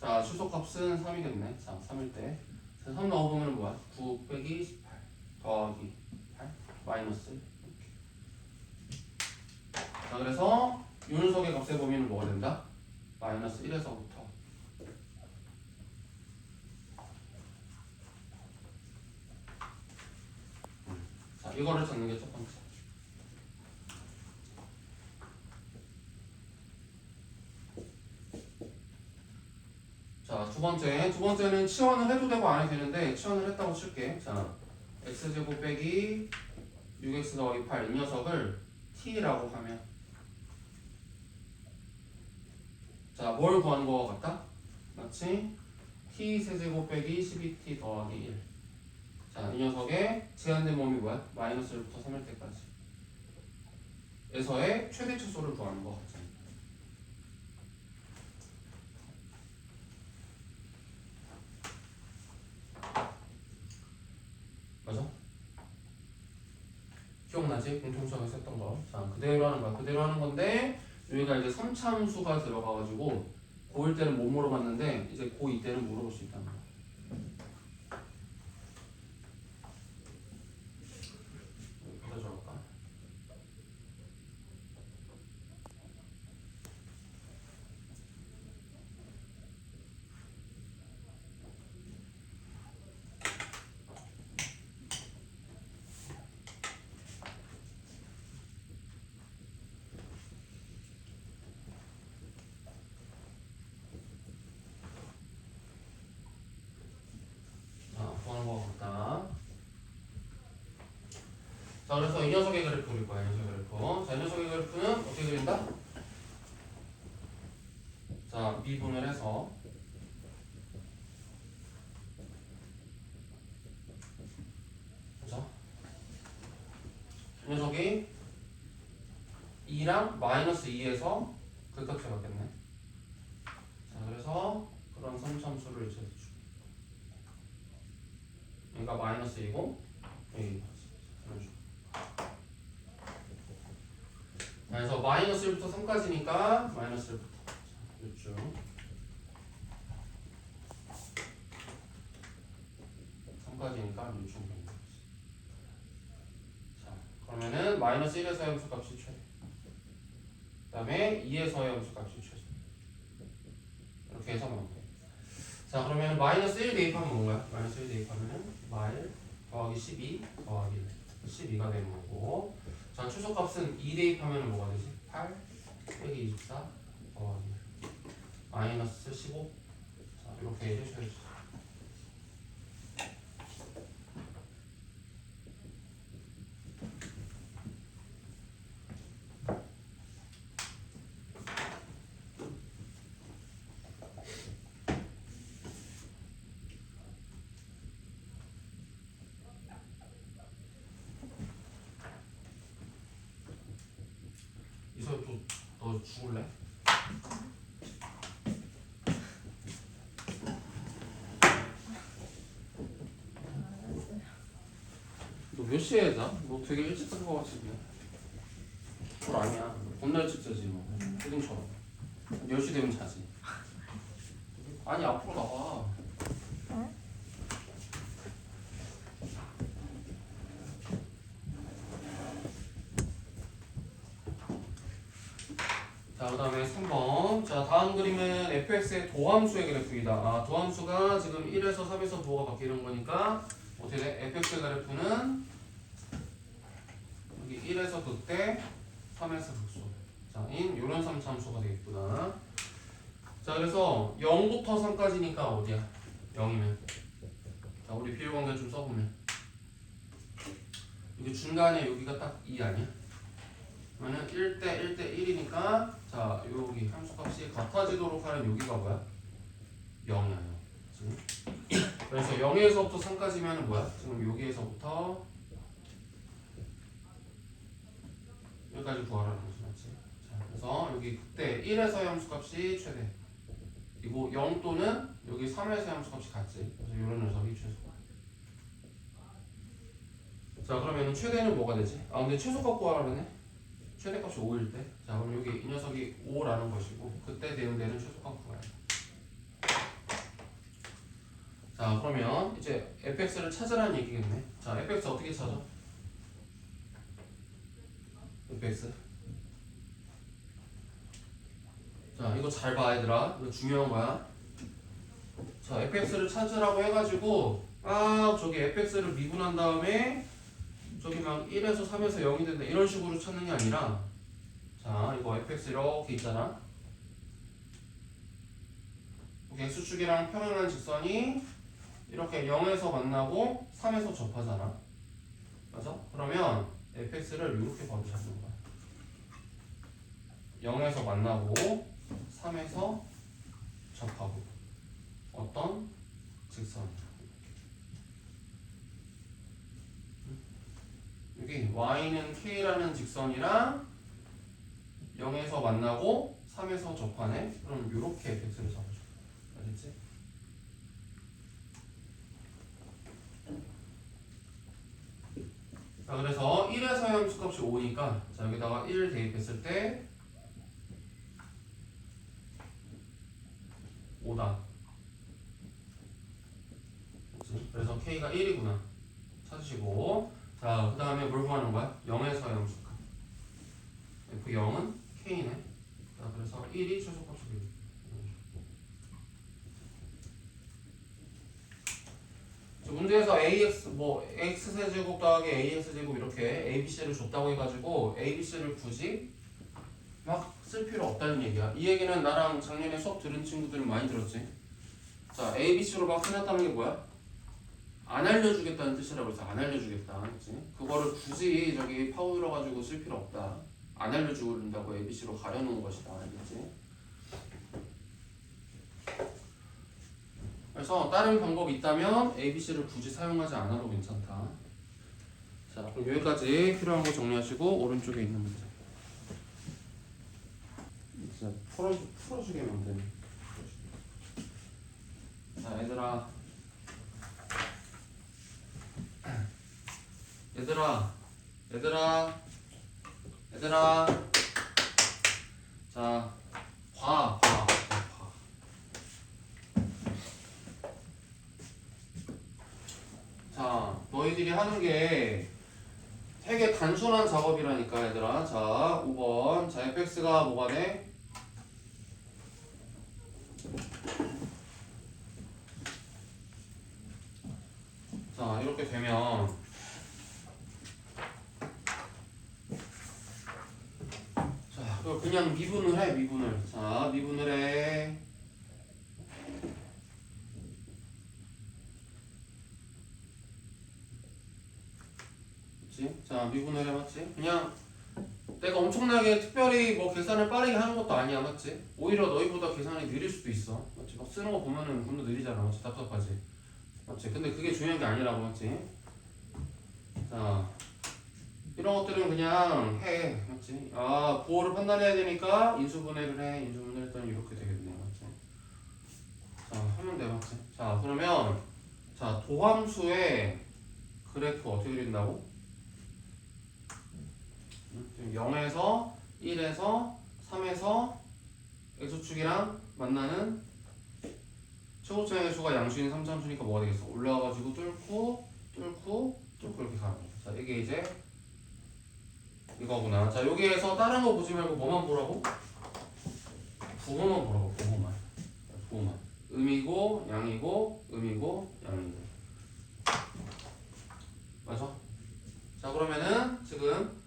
자, 추소값은 3이겠네. 자, 3일 때. 자, 3 넣어보면 뭐야? 9 빼기 18 더하기 8 마이너스 이렇게. 자, 그래서 이 녀석의 값의 범위는 뭐가 된다? 마이너스 1에서부터 자, 이거를 찾는 게 첫 번째. 자, 두 번째는 치환을 해도 되고 안 해도 되는데 치환을 했다고 칠게. 자, x제곱 빼기 6x 더하기 8 이 녀석을 t라고 하면 자, 뭘 구하는 거 같다? 마치 t 세제곱 빼기 12t 더하기 1. 자, 이 녀석의 제한된 범위 뭐야? 마이너스 1부터 3일 때까지 에서의 최대 최소를 구하는 거 같잖아. 맞아? 기억나지? 공통수학에서 했던 거. 자, 그대로 하는 거야. 그대로 하는 건데 여기가 이제 3차 함수가 들어가가지고 고1 때는 못 물어봤는데 이제 고2 때는 물어볼 수 있다는 거야. 여기다 적을까? 자, 그래서 이 녀석의 그래프 그릴 거야. 이 녀석의 그래프. 자, 이 녀석의 그래프는 어떻게 그린다? 자, 미분을 해서 그죠? 이 녀석이 2랑 마이너스 2에서 극각해 받겠네. 자, 그래서 그런 선참수를 이제 주. 그러니까 마이너스 2고 여기 이런 식으로. 그래서 마이너스 1부터 3까지니까 마이너스 1부터 이쪽. 까지니까 유충. 자, 그러면은 마이너스 1에서의 함수값이 최대. 그 다음에 2에서의 함수값이 최소. 이렇게 해서 나오면 돼. 자, 그러면 마이너스 1 대입하면 뭔가요? 마이너스 1 대입하면은 마일 더하기 12 더하기 12가 되는 거고. 자, 최소값은 2 대입하면은 뭐가 되지? 8 빼기 24 더하기 마이너스 15. 자, 이렇게 해주셔야죠. 이소희 너 죽을래? 너 몇 시에 자? 너 되게 일찍 잔 거 같은데. 그걸 아니야. 겁나 일찍 자지 뭐. 푸딩처럼. 10시 되면 자지. 아니 앞으로 나와. 그 다음에 3번. 자, 다음 그림은 fx의 도함수의 그래프이다. 아, 도함수가 지금 1에서 3에서 부호가 바뀌는 거니까 어떻게 돼? fx의 그래프는 여기 1에서 극대, 3에서 극소. 자, 인 요런 3참수가 되겠구나. 자, 그래서 0부터 3까지니까 어디야? 0이면. 자, 우리 비율관계 좀 써보면. 여기 중간에 여기가 딱 2 아니야? 그러면 1대 1대 1이니까 자, 여기 함수값이 같아지도록 하는 여기가 뭐야? 0이야. 0. 그래서 0에서부터 3까지면 뭐야? 지금 여기에서부터 여기까지 구하라는 거지, 맞지? 자, 그래서 여기 그때 1에서의 함수값이 최대. 그리고 0 또는 여기 3에서의 함수값이 같지. 그래서 이런 녀석이 최소. 자, 그러면 최대는 뭐가 되지? 아, 근데 최소값 구하라 그러네. 최대값이 5일 때. 자, 그럼 여기 이 녀석이 5라는 것이고 그때 대응되는 최소값 구해야 돼. 자, 그러면 이제 fx를 찾으라는 얘기겠네. 자, fx 어떻게 찾아? fx. 자, 이거 잘 봐, 얘들아. 이거 중요한 거야. 자, fx를 찾으라고 해가지고 저기 fx를 미분한 다음에 저기 막 1에서 3에서 0이 된다 이런 식으로 찾는 게 아니라 자, 이거 fx 이렇게 있잖아. 이렇게 x축이랑 평행한 직선이 이렇게 0에서 만나고 3에서 접하잖아. 맞아? 그러면 fx를 이렇게 바로 잡는 거야. 0에서 만나고 3에서 접하고 어떤 직선. 여기 y는 k라는 직선이랑 0에서 만나고 3에서 접하네. 그럼 이렇게 fx를 잡아줘. 알겠지? 자, 그래서 1에서의 함수값이 5니까 자, 여기다가 1을 대입했을 때 5다. 그치? 그래서 k가 1이구나. 찾으시고 자, 그 다음에 뭘 구하는 거야? 0에서의 함수값. F0은 k네. 자, 그래서 1이 최소값이 되겠다. 문제에서 ax x 세제곱 더하기 ax 제곱 이렇게 abc를 줬다고 해가지고 abc를 굳이 막 쓸 필요 없다는 얘기야. 이 얘기는 나랑 작년에 수업 들은 친구들은 많이 들었지. 자, abc로 막 해놨다는 게 뭐야? 안 알려주겠다는 뜻이라고 해서 안 알려주겠다. 그치? 그거를 굳이 저기 파고들어가지고 쓸 필요 없다. 안 알려준다고 abc로 가려놓은 것이다. 알겠지? 그래서 다른 방법이 있다면 abc를 굳이 사용하지 않아도 괜찮다. 자, 그럼 여기까지 필요한 거 정리하시고 오른쪽에 있는 문제. 진짜 풀어주게 만드네. 자, 얘들아. 자, 봐. 자, 너희들이 하는 게 되게 단순한 작업이라니까, 얘들아. 자, 5번. 자, fx가 뭐가 돼? 자, 이렇게 되면 자, 그냥 미분을 해, 미분을. 자, 미분을 해. 그치? 자, 미분을 해, 맞지? 그냥 내가 엄청나게 특별히 뭐 계산을 빠르게 하는 것도 아니야, 맞지? 오히려 너희보다 계산이 느릴 수도 있어, 맞지? 막 쓰는 거 보면은 분도 느리잖아, 맞지? 답답하지? 맞지? 근데 그게 중요한 게 아니라고, 맞지? 자, 이런 것들은 그냥 해, 맞지? 아, 부호를 판단해야 되니까 인수분해를 해. 인수분해 했더니 이렇게 되겠네, 맞지? 자, 하면 돼, 맞지? 자, 그러면 자, 도함수의 그래프 어떻게 그린다고? 0에서 1에서 3에서 x축이랑 만나는 최고점의 수가 양수인 3참수니까 뭐가 되겠어? 올라와가지고 뚫고 이렇게 가는 거야. 자, 이게 이제 이거구나. 자, 여기에서 다른 거 보지 말고 뭐만 보라고? 부호만 보라고, 부호만. 부호만. 음이고, 양이고, 음이고, 양이고. 맞아? 자, 그러면은 지금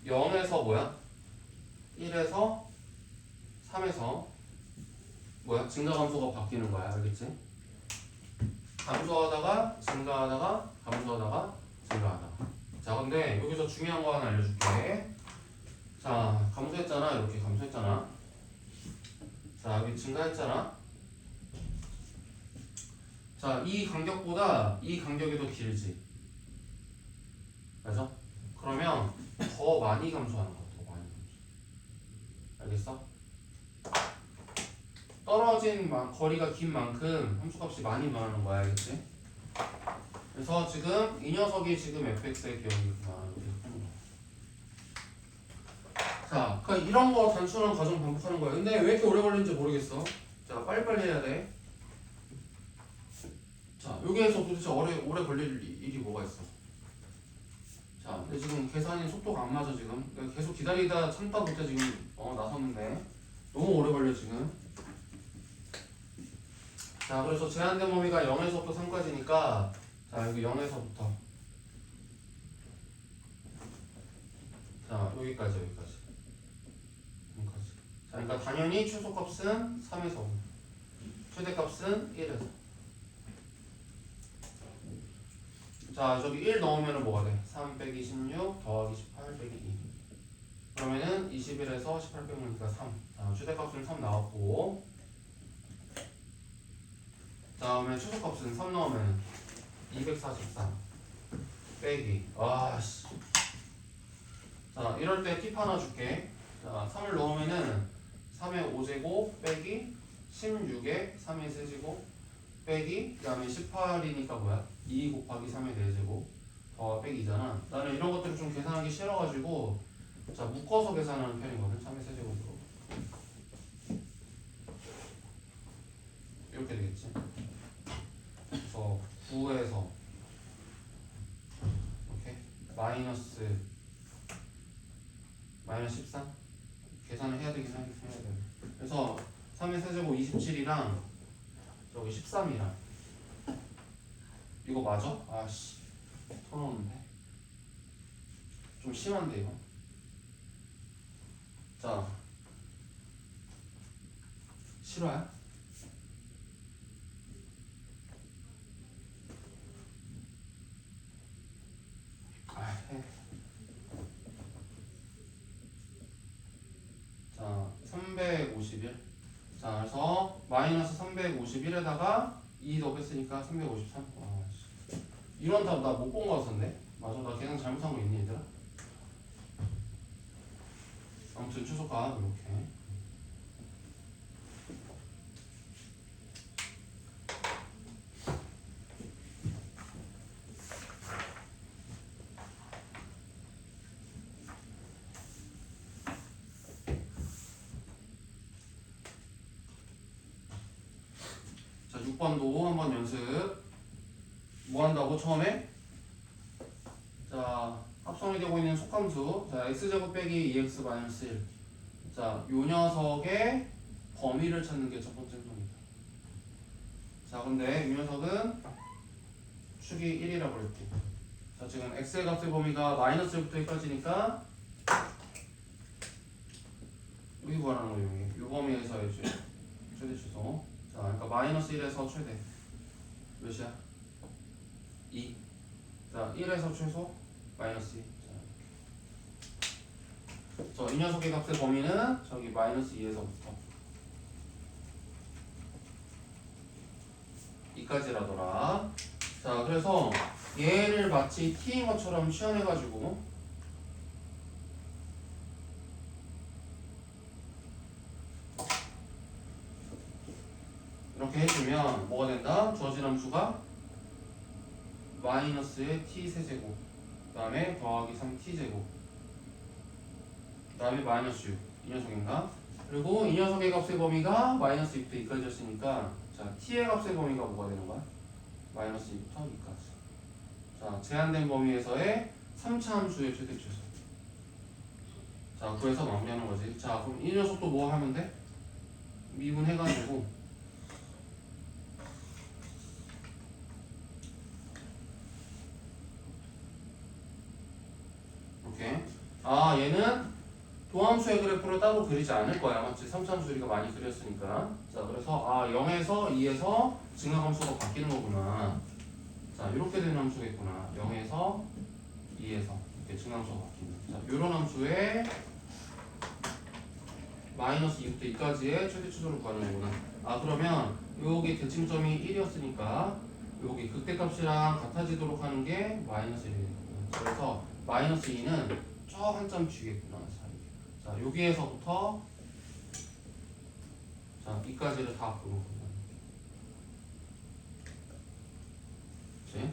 0에서 뭐야? 1에서 3에서 뭐야? 증가 감소가 바뀌는 거야. 알겠지? 감소하다가 증가하다가 감소하다가 증가하다가. 자, 근데 여기서 중요한 거 하나 알려줄게. 자, 감소했잖아. 이렇게 감소했잖아. 자, 여기 증가했잖아. 자, 이 간격보다 이 간격이 더 길지. 맞아? 그러면 더 많이 감소하는 거야. 더 많이 감소. 알겠어? 떨어진 거리가 긴 만큼 함수값이 많이 늘어나는 거야. 알겠지? 그래서 지금 이 녀석이 지금 fx의 기억이 이렇게 나오는 거야. 자, 그러니까 이런 거 단순한 과정 반복하는 거야. 근데 왜 이렇게 오래 걸리는지 모르겠어. 자, 빨리빨리 해야 돼. 자, 여기에서 도대체 오래 걸릴 일이 뭐가 있어? 자, 근데 지금 계산이 속도가 안 맞아 지금. 내가 계속 기다리다 참다 못해 지금 나섰는데 너무 오래 걸려 지금. 자, 그래서 제한된 범위가 0에서부터 3까지니까 자, 여기 0에서부터 자, 여기까지. 자, 그러니까 당연히 최소값은 3에서 5, 최대값은 1에서. 자, 저기 1 넣으면 뭐가 돼? 3 빼기 16 더하기 18 빼기 2. 그러면은 21에서 18 빼기니까 3. 자, 최대값은 3 나왔고, 다음에 최소값은 3 넣으면 243 빼기. 아씨. 자, 이럴 때 팁 하나 줄게. 자, 3을 넣으면은 3의 5제곱 빼기 16의 3의 세제곱 빼기 그 다음에 18이니까 뭐야? 2 곱하기 3의 4제곱 더 빼기잖아. 나는 이런 것들을 좀 계산하기 싫어가지고 자, 묶어서 계산하는 편이거든. 3의 세제곱으로 이렇게 되겠지. 그래서 9에서 이렇게 마이너스 13 계산을 해야 되긴 해야 돼. 그래서 3의 세제곱 27이랑 저기 13이랑 이거 맞아? 아씨 터놓는데 좀 심한데 이거. 자, 실화야? 해. 자, 351. 자, 그래서 마이너스 351에다가 2 더했으니까 353. 이런 답 나 못 본 거 같은데? 맞아, 나 계산 잘못한 거 있니 얘들아? 아무튼 최소값 이렇게. 자, 6번도 한번 연습. 뭐 한다고 처음에? 자, 합성이 되고 있는 속함수. 자, x제곱 빼기 2x 마이너스 1. 자, 요 녀석의 범위를 찾는 게 첫 번째 행동이다. 자, 근데 이 녀석은 축이 1이라고 그랬지. 자, 지금 x의 값의 범위가 마이너스 1부터 1까지니까 여기 구하라는 거예요. 여기. 요 범위에서의 최대 주소. 자, 그러니까 마이너스 1에서 최대 몇이야? 2. 자, 1에서 최소 마이너스 2. 자, 이 녀석의 값의 범위는 저기 마이너스 2에서부터 2까지라더라. 자, 그래서 얘를 마치 t인 것처럼 취현해가지고 이렇게 해주면 뭐가 된다? 주어진 함수가 마이너스의 t 세제곱 그 다음에 더하기 3t제곱 그 다음에 마이너스 6 이 녀석인가? 그리고 이 녀석의 값의 범위가 마이너스 2부터 2까지였으니까 자, t의 값의 범위가 뭐가 되는 거야? 마이너스 2부터 2까지. 자, 제한된 범위에서의 3차 함수의 최대 최소. 자, 구해서 마무리하는 거지. 자, 그럼 이 녀석도 뭐 하면 돼? 미분해가지고 이렇게 얘는 도함수의 그래프를 따로 그리지 않을 거야. 맞지? 3차함수 우리가 많이 그렸으니까. 자, 그래서 0에서 2에서 증가함수가 바뀌는 거구나. 자, 이렇게 되는 함수겠구나. 0에서 2에서 이렇게 증가함수가 바뀌는. 자, 요런 함수에 마이너스 2부터 2까지의 최대 추조를 구하는 거구나. 그러면 여기 대칭점이 1이었으니까 여기 극대값이랑 같아지도록 하는 게 마이너스 1이 되겠구나. 그래서 마이너스 2는 저 한 점 뒤겠구나. 자, 여기에서부터 자, 2까지를 다 그거구나.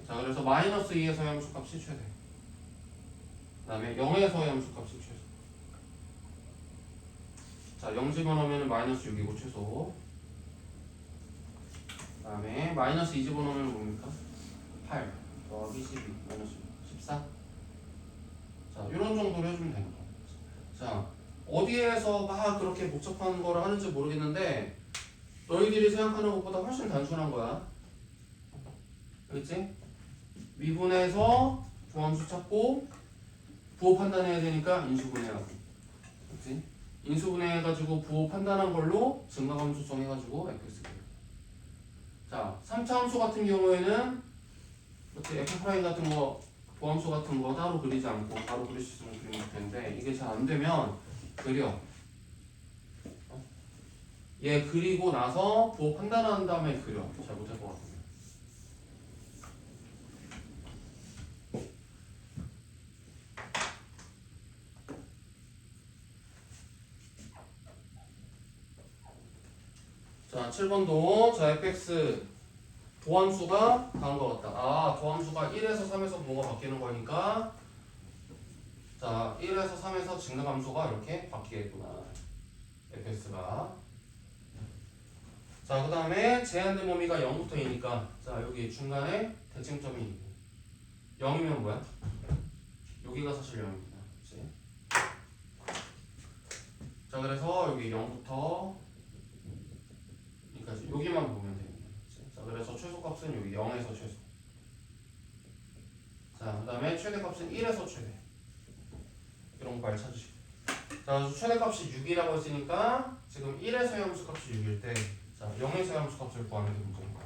자, 그래서 마이너스 2에서의 함수값이 최대. 그 다음에 0에서의 함수값이 최소. 자, 0 집어넣으면 마이너스 6이고 최소. 그 다음에 마이너스 2 집어넣으면 뭡니까? 8 더하기 12 마이너스 14. 자, 이런 정도로 해주면 되는 거야. 자, 어디에서 막 그렇게 복잡한 거를 하는지 모르겠는데 너희들이 생각하는 것보다 훨씬 단순한 거야. 알겠지? 미분해서 조함수 찾고 부호 판단해야 되니까 인수분해하고. 그렇지? 인수분해해가지고 부호 판단한 걸로 증가함수 정해가지고 fx. 자, 3차 함수 같은 경우에는 그렇지? f 프라임 같은 거 도함수 같은 거 따로 그리지 않고 바로 그릴 수 있으면 그리면 좋겠는데 이게 잘 안 되면 그려. 얘 그리고 나서 부호 판단한 다음에 그려. 잘 못할 것 같은데. 자, 7번도 자 fx 도함수가 다음 것 같다. 도함수가 1에서 3에서 뭐가 바뀌는 거니까 자 1에서 3에서 증가함수가 이렇게 바뀌겠구나. fx가 자, 그 다음에 제한된 범위가 0부터 2니까 자 여기 중간에 대칭점이 있고 0이면 뭐야? 여기가 사실 0입니다. 그치? 자, 그래서 여기 0부터 여기까지 여기만 보면 됩니다. 자, 그래서 최소값은 여기 0에서 최소. 자, 그 다음에 최대값은 1에서 최대. 이런 거 말 찾으시고. 자, 그래서 최대값이 6이라고 했으니까 지금 1에서의 함수값이 6일 때 자, 0에서의 함수값을 구하면 되는 거니까.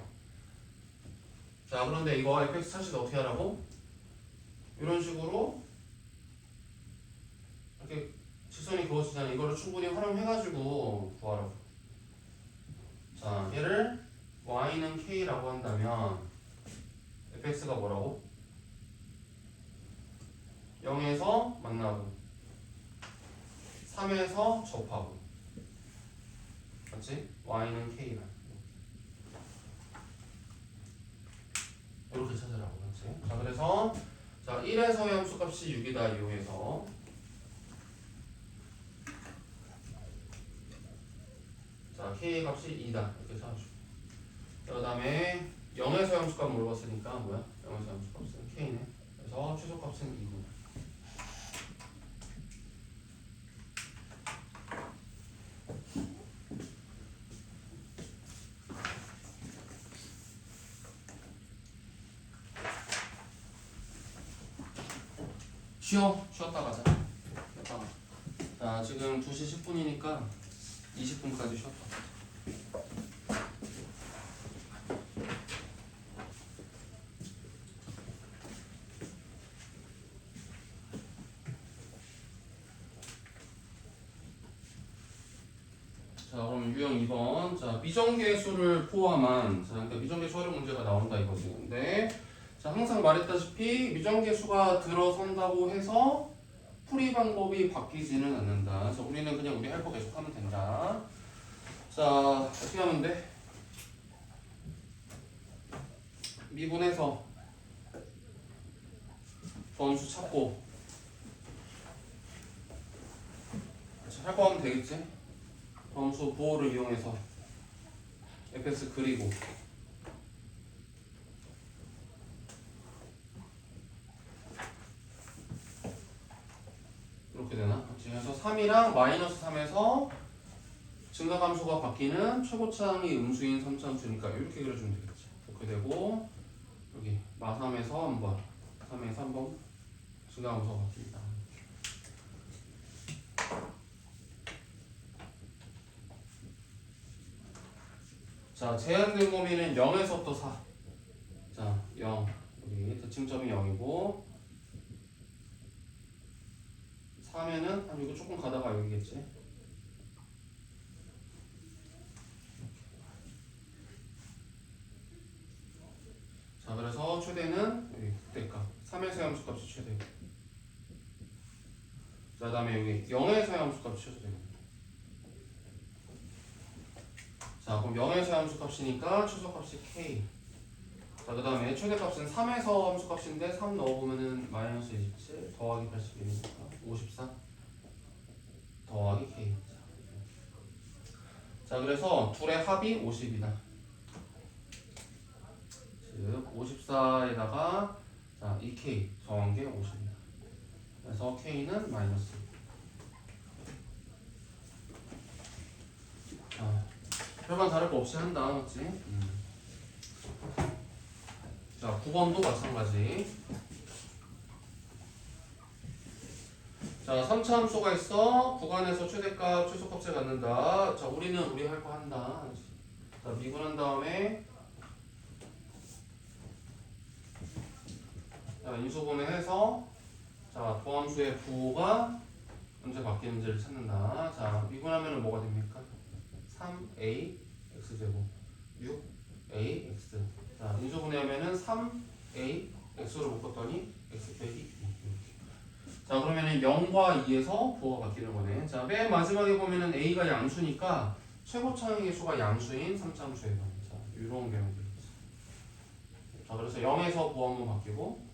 자, 그런데 이거 fx 찾을 때 어떻게 하라고? 이런 식으로 이렇게 직선이 그어지잖아. 이거를 충분히 활용해가지고 구하라고. 자, 얘를 y는 k라고 한다면 fx가 뭐라고? 0에서 만나고 3에서 접하고 맞지? y는 k라 이렇게 찾으라고. 그렇지? 자, 그래서 자 1에서의 함수값이 6이다 이용해서 자 k 값이 2다 이렇게 찾아주고 그 다음에 0에서의 함수값 물어봤으니까 뭐야? 0에서의 함수값은 k네. 그래서 최소값은 2구. 쉬었다 가자. 쉬었다가. 자, 지금 2시 10분이니까 20분까지 쉬었다. 자, 그럼 유형 2번. 자, 미정계수를 포함한 자, 그러니까 미정계수 활용 문제가 나온다 이거지. 근데 자, 항상 말했다시피 미정계수가 들어선다고 해서 풀이 방법이 바뀌지는 않는다. 그래서 우리는 그냥 우리 할 거 계속 하면 된다. 자, 어떻게 하면 돼? 미분해서 점수 찾고 할 거 하면 되겠지? 점수 보호를 이용해서 fx 그리고 이렇게 되나? 그래서 3이랑 마이너스 3에서 증가함수가 바뀌는 최고차항이 음수인 3차함수니까 이렇게 그려주면 되겠지. 이렇게 되고 여기 마3에서 한번 3에서 한번 증가함수가 바뀝니다. 자, 제한된 범위는 0에서부터 4. 자, 0. 여기 대칭점이 0이고 3에는 한 이거 조금 가다가 여기겠지. 자, 그래서 최대는 여기 극대값 3에서의 함수값이 최대고 자, 다음에 여기 0에서의 함수값이 최소되고 자, 그럼 0에서의 함수값이니까 최소값이 k 자, 그 다음에 최대값은 3에서 함수값인데 3 넣어보면은 마이너스 27 더하기 81이니까 54 더하기 k 자, 그래서 둘의 합이 50이다 즉 54에다가 자, 2k 더한 게 50이다 그래서 k는 마이너스 자, 별반 다를 거 없이 한다 맞지? 자, 9번도 마찬가지. 자, 3차 함수가 있어. 구간에서 최대값, 최소값을 갖는다. 자, 우리는 우리 할 거 한다. 자, 미분한 다음에 자, 인수분해해서 자, 도함수의 부호가 언제 바뀌는지를 찾는다. 자, 미분하면 뭐가 됩니까? 3a x제곱 6a x 자, 인수분해하면은 3a x로 묶었더니 x 빼기 2 자, 그러면은 0과 2에서 부호가 바뀌는 거네. 자, 맨 마지막에 보면은 a가 양수니까 최고차항의 수가 양수인 3차함수에 가. 자, 이런 경우도 있지. 자, 그래서 0에서 부호 한번 바뀌고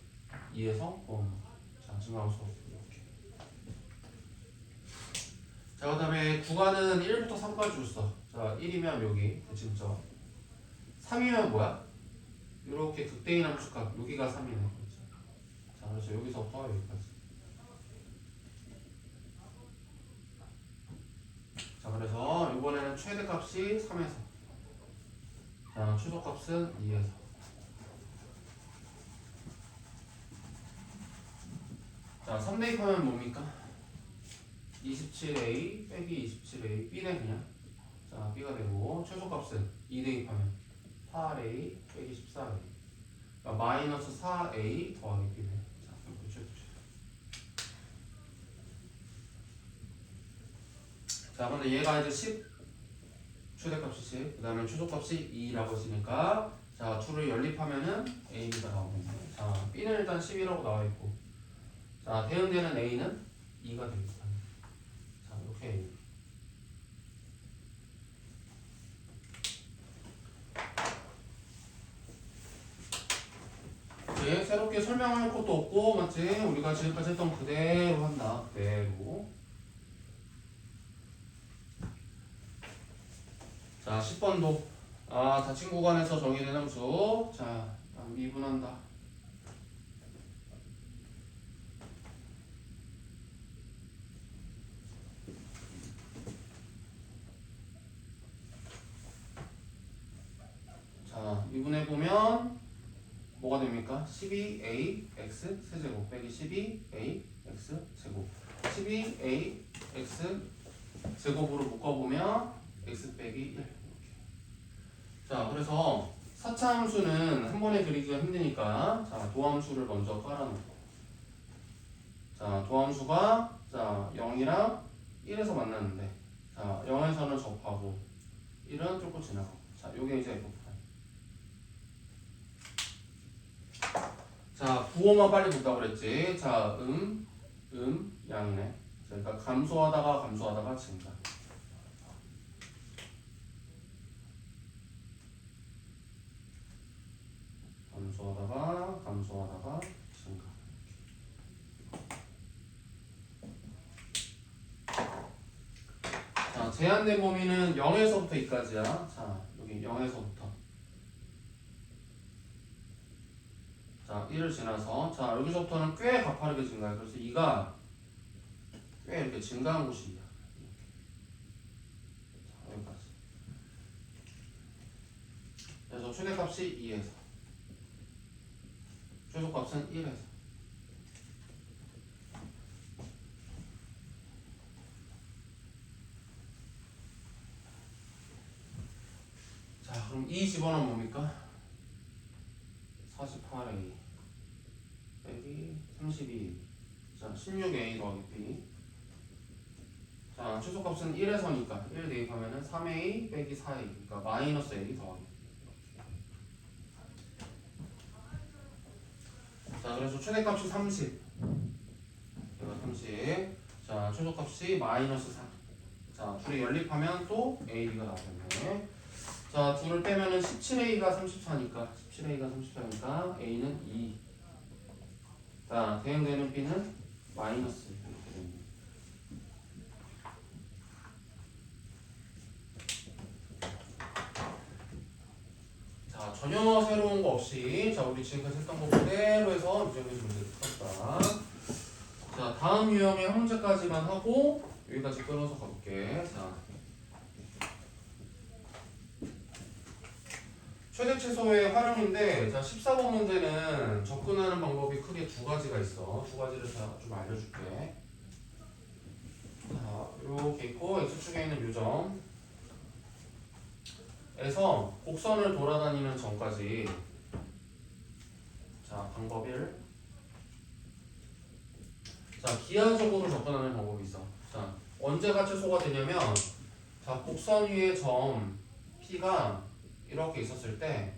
2에서 부호 한번. 자, 증가함수 이렇게. 자, 그 다음에 구간은 1부터 3까지 줬어. 자, 1이면 여기 대칭점. 3이면 뭐야? 이렇게 극대인 함수값 여기가 3이네. 자, 그래서 여기서부터 여기까지. 자, 그래서 이번에는 최대값이 3에서 자, 최소값은 2에서 자, 3 대입하면 뭡니까? 27a 빼기 27a b네 그냥 자, b가 되고 최소값은 2 대입하면 8a 빼기 14a 그러니까 마이너스 4a 더하기 b네 자, 그렇죠. 자, 근데 얘가 이제 10 최대값이 10 그 다음에 최소값이 2라고 했으니까 자, 둘을 연립하면은 a가 나오겠네. 자, b는 일단 10이라고 나와있고 자, 대응되는 a는 2가 되겠다. 자, 이렇게 이제 새롭게 설명할 것도 없고 맞지? 우리가 지금까지 했던 그대로 한다. 그대로. 자, 10번도 닫힌 구간에서 정의된 함수. 자, 미분한다. 자, 미분해 보면 뭐가 됩니까? 12a x 세제곱 빼기 12a x 제곱 12a x 제곱으로 묶어보면 x 빼기 1 자, 그래서 4차 함수는 한 번에 그리기가 힘드니까 자, 도함수를 먼저 깔아놓고 자, 도함수가 자, 0이랑 1에서 만났는데 자, 0에서는 접하고 1은 뚫고 지나가고 자, 요게 이제 F 자, 부호만 빨리 본다고 그랬지. 자, 양이네. 그러니까 감소하다가 증가. 감소하다가 증가. 자, 제한된 범위는 0에서부터 2까지야. 자, 여기 0에서부터. 자, 1을 지나서 자, 여기서부터는 꽤 가파르게 증가해. 그래서 2가 꽤 이렇게 증가한 곳이야. 자, 그래서 최대값이 2에서 최소값은 1에서. 자, 그럼 이 집어넣으면 뭡니까? 48A 빼기 32. 자, 16A 더하기 B. 자, 최소값은 1에서니까 1 대입하면은 3A 빼기 4A. 그러니까 마이너스 A 더하기. 자, 그래서 최대값이 30. 제가 30. 자, 최소값이 마이너스 4. 자, 둘이 연립하면 또 AB가 나오겠네. 자, 둘을 빼면은 17A가 34니까 17A가 34니까 A는 2. 자, 대응되는 B는 마이너스 이렇게 됩니다. 자, 전혀 새로운 거 없이 자, 우리 지금까지 했던 거 그대로 해서 유형에서 문제를 풀었다. 자, 다음 유형의 형제까지만 하고 여기까지 끊어서 가볼게. 자, 최대 최소의 활용인데, 자, 14번 문제는 접근하는 방법이 크게 두 가지가 있어. 두 가지를 좀 알려줄게. 자, 이렇게 있고 x축에 있는 요점 에서 곡선을 돌아다니는 점까지. 자, 방법 1. 자, 기하적으로 접근하는 방법이 있어. 자, 언제가 최소가 되냐면, 자, 곡선 위에 점 P가 이렇게 있었을 때,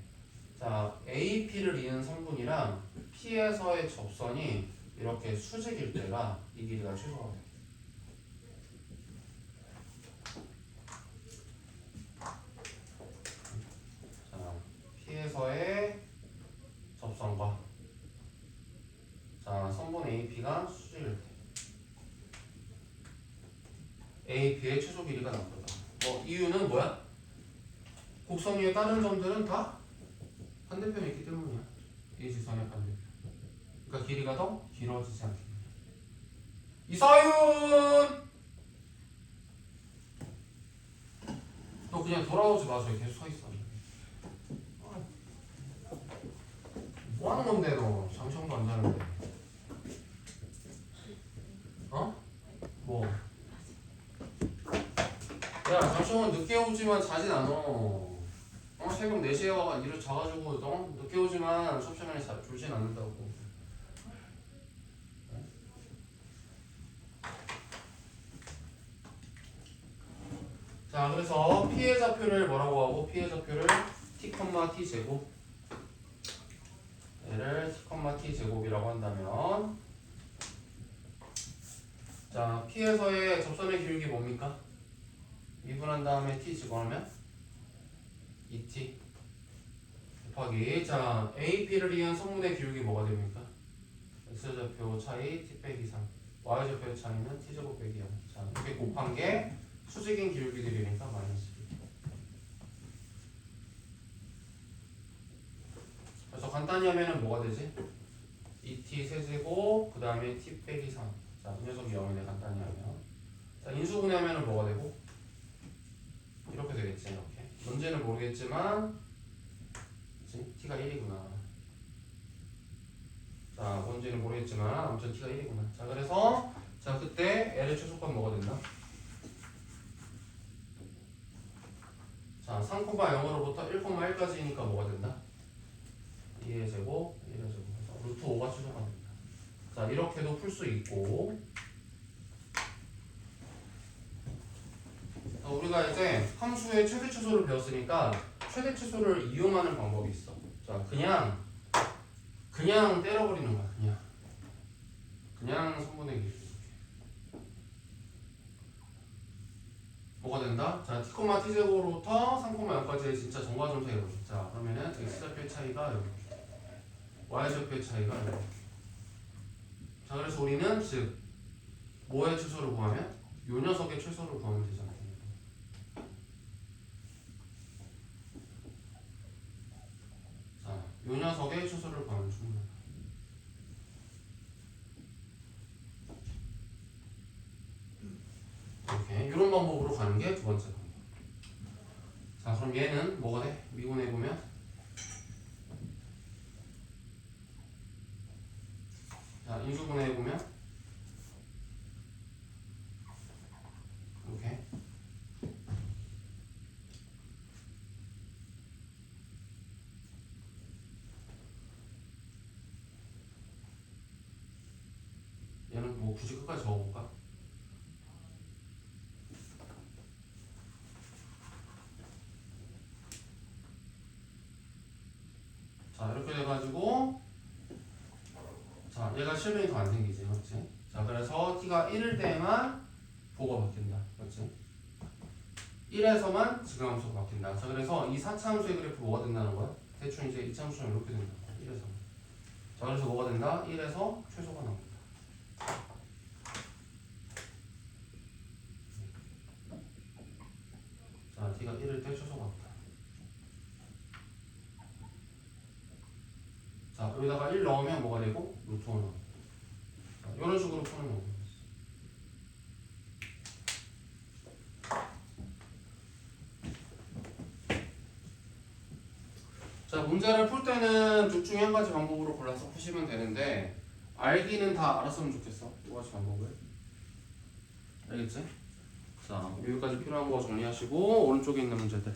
자, AP를 이은 성분이랑 P에서의 접선이 이렇게 수직일 때가 이 길이가 최소가 돼. 자, P에서의 접선과 자, 성분 AP가 수직일 때 AP의 최소 길이가 나온다. 이유는 뭐야? 곡선 위에 다른 점들은 다 반대편에 있기 때문이야. 이 지선의 반대편. 그러니까 길이가 더 길어지지 않게. 이서윤! 너 그냥 돌아오지 마. 저기 계속 서 있어. 뭐 하는 건데 너? 장시험도 안 자는데. 어? 뭐? 야, 장시험은 늦게 오지만 자진 않어. 새벽 4시에 일을 자가지고 늦게 오지만 수업 시간에 졸진 않는다고. 자, 그래서 P의 좌표를 뭐라고 하고 P의 좌표를 T, T 제곱 얘를 T, T 제곱이라고 한다면 자, P에서의 접선의 기울기 뭡니까? 미분한 다음에 T 집어넣으면 2T 곱하기 자, AP를 이은 성분의 기울기 뭐가 됩니까? X좌표 차이 T 빼기 3 Y좌표 차이는 T제곱 빼기 0 자, 이렇게 곱한 게 수직인 기울기들이니까 마이너스 1. 그래서 간단히 하면은 뭐가 되지? 2t 세제곱 그 다음에 t 빼기 3. 자, 이 녀석이 0이네 간단히 하면. 자, 인수분해 하면은 뭐가 되고? 이렇게 되겠지. 이렇게. 뭔지는 모르겠지만 그치? t가 1이구나. 자, 뭔지는 모르겠지만 아무튼 t가 1이구나. 자, 그래서 자, 그때 l의 최소값 뭐가 된다? 자, 3,0으로부터 1,1까지니까 뭐가 된다? 2의 제곱, 1의 제곱 해서 루트 5가 최소가 됩니다. 자, 이렇게도 풀 수 있고 자, 우리가 이제 함수의 최대 최소를 배웠으니까 최대 최소를 이용하는 방법이 있어. 자, 그냥 때려버리는 거야. 그냥 성분의 길이 뭐가 된다? 자, T, T제곱으로부터 3,0까지의 진짜 정과점 차이로. 자, 그러면은 X좌표의 차이가 이렇게, Y좌표의 차이가 이렇게. 자, 그래서 우리는 즉 뭐의 최소를 구하면? 요 녀석의 최소를 구하면 되잖아요. 자, 요 녀석의 최소를 구하면 충분하다. 이렇게 이런 방법으로 가는 게 두 번째 방법. 자, 그럼 얘는 뭐가 돼? 미분해 보면 인수분해 해보면 이렇게 얘는 뭐 굳이 끝까지 적어볼까? 자 이렇게 돼가지고 자 얘가 실근이 더 안 생기지 그렇지? 자 그래서 t가 1일 때만 보고가 바뀐다 그렇지? 1에서만 지정함수가 바뀐다. 자 그래서 이 4차 함수의 그래프 뭐가 된다는 거야? 대충 이제 2차 함수는 이렇게 된다 1에서 자 그래서 뭐가 된다? 1에서 최소가 나온다. 자 t가 1일 때 최소가 없다. 자 여기다가 1 넣으면 뭐가 되고? 루트 5 나온다. 이런 식으로 푸는 거고. 자 문제를 풀 때는 둘 중에 한 가지 방법으로 골라서 푸시면 되는데 알기는 다 알았으면 좋겠어. 두 가지 방법을. 알겠지? 자 여기까지 필요한 거 정리하시고 오른쪽에 있는 문제들.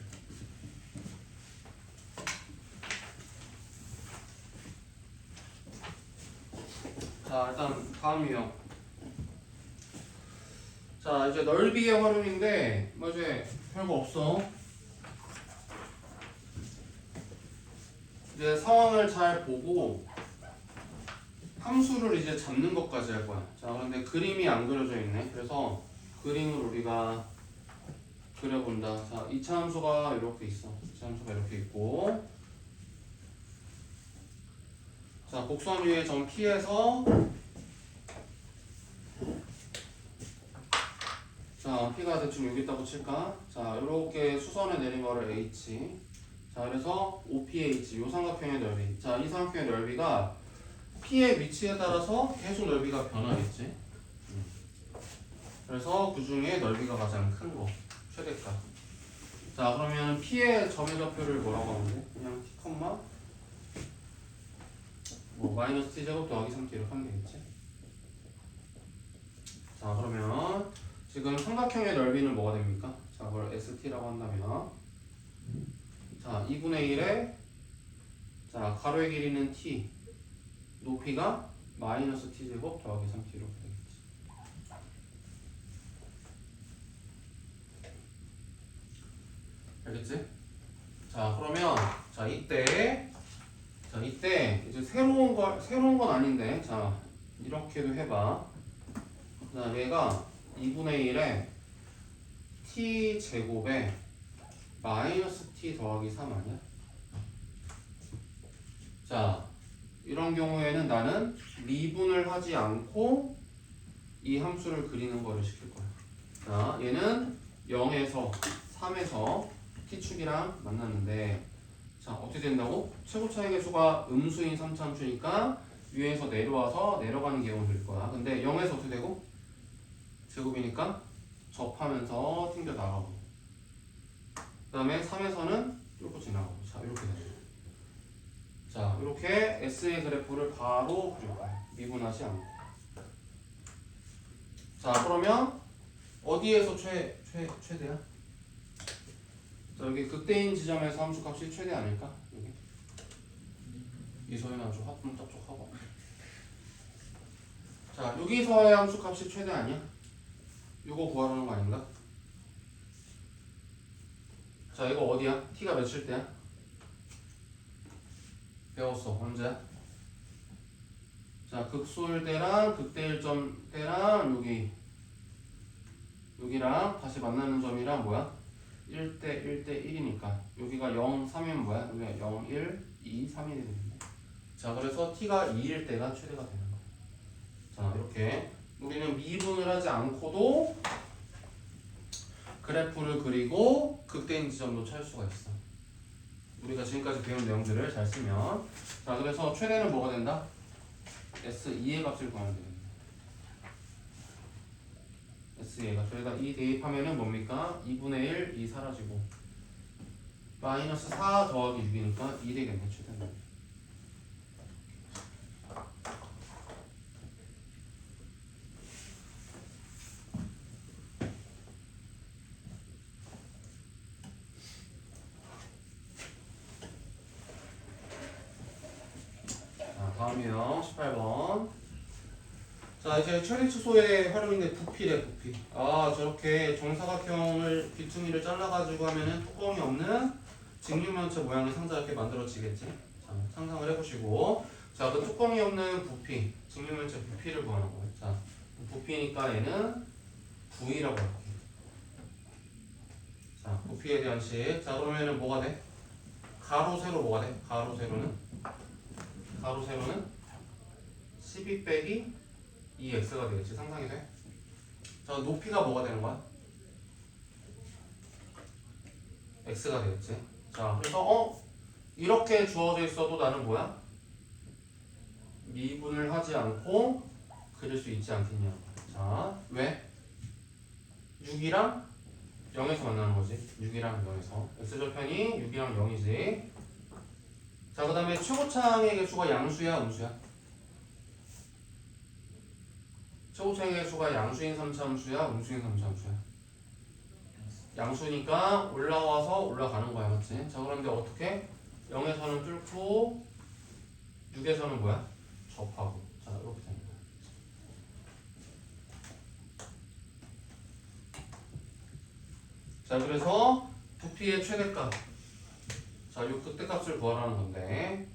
자 일단 다음 유형. 자 이제 넓이의 활용인데 뭐 이제 별거 없어. 이제 상황을 잘 보고 함수를 이제 잡는 것까지 할 거야. 자 그런데 그림이 안 그려져 있네. 그래서 그림을 우리가 그려본다. 자 2차 함수가 이렇게 있어. 2차 함수가 이렇게 있고 자 곡선 위에 점 P에서 자 P가 대충 여기 있다고 칠까? 자 이렇게 수선에 내린 거를 H 자 그래서 OPH 요 삼각형의 넓이 자 이 삼각형의 넓이가 P의 위치에 따라서 계속 넓이가 변하겠지 그래서 그 중에 넓이가 가장 큰 거 최대값 자 그러면 P의 점의 좌표를 뭐라고 하면 돼? 그냥 T 컴마 뭐 마이너스 T제곱 더하기 3T 이렇게 하면 되겠지 자 그러면 지금 삼각형의 넓이는 뭐가 됩니까? 자 그걸 ST라고 한다면 자 2분의 1에 자 가로의 길이는 T 높이가 마이너스 T제곱 더하기 3T 이렇게 되겠지 알겠지? 자 그러면 자 이때 이제 새로운 건 아닌데 자 이렇게도 해봐 자 얘가 2분의 1에 T 제곱에 마이너스 T 더하기 3 아니야? 자 이런 경우에는 나는 미분을 하지 않고 이 함수를 그리는 거를 시킬 거야 자 얘는 0에서 3에서 T축이랑 만났는데 자 어떻게 된다고? 최고 차의 개수가 음수인 3차 함수니까 위에서 내려와서 내려가는 개형을 그릴 거야 근데 0에서 어떻게 되고? 제곱이니까 접하면서 튕겨 나가고 그 다음에 3에서는 뚫고 지나가고 자 이렇게 되죠 자 이렇게 S의 그래프를 바로 그릴 거야 미분하지 않고 자 그러면 어디에서 최대야? 자 여기 극대인 지점에서 함수값이 최대 아닐까? 여기 이소연 아주 화품 쩍쩍하고 자 여기서의 함수값이 최대 아니야? 이거 구하라는 거 아닌가? 자 이거 어디야? t가 몇일 때야? 배웠어 언제? 자 극소일 때랑 극대일점 때랑 여기랑 다시 만나는 점이랑 뭐야? 1대 1대 1이니까 여기가 0, 3이면 뭐야? 여기가 0, 1, 2, 3이 되겠네 자 그래서 t가 2일 때가 최대가 되는 거야 자 이렇게 우리는 미분을 하지 않고도 그래프를 그리고 극대인 지점도 찾을 수가 있어 우리가 지금까지 배운 내용들을 잘 쓰면 자 그래서 최대는 뭐가 된다? S2의 값을 구하면 되겠네 S의 값 저희가 2 대입하면은 뭡니까? 2분의 1, 2 사라지고 마이너스 4 더하기 6이니까 2 되겠네 최대는 18번. 자, 이제 최대치수의 활용인데 부피래, 부피. 아, 저렇게 정사각형을 귀퉁이를 잘라가지고 하면은 뚜껑이 없는 직육면체 모양의 상자 이렇게 만들어지겠지. 자, 상상을 해보시고. 자, 그 뚜껑이 없는 부피, 직육면체 부피를 구하는 거예요. 자, 부피니까 얘는 V라고 할게. 자, 부피에 대한 식. 자, 그러면은 뭐가 돼? 가로, 세로 뭐가 돼? 가로, 세로는? 가로, 세로는 12 빼기 2x가 되겠지. 상상이 돼? 자, 높이가 뭐가 되는 거야? x가 되겠지. 자, 그래서 이렇게 주어져 있어도 나는 뭐야? 미분을 하지 않고 그릴 수 있지 않겠냐. 자, 왜? 6이랑 0에서 만나는 거지. 6이랑 0에서. x절편이 6이랑 0이지. 자, 그 다음에 최고차항의 개수가 양수야, 음수야? 최고차항의 개수가 양수인 3차함수야, 음수인 3차함수야? 양수니까 올라와서 올라가는 거야, 맞지? 자, 그런데 어떻게? 0에서는 뚫고 6에서는 뭐야? 접하고. 자, 이렇게 되는 거야. 자, 그래서 부피의 최대값. 자, 요 극대값을 구하라는 건데.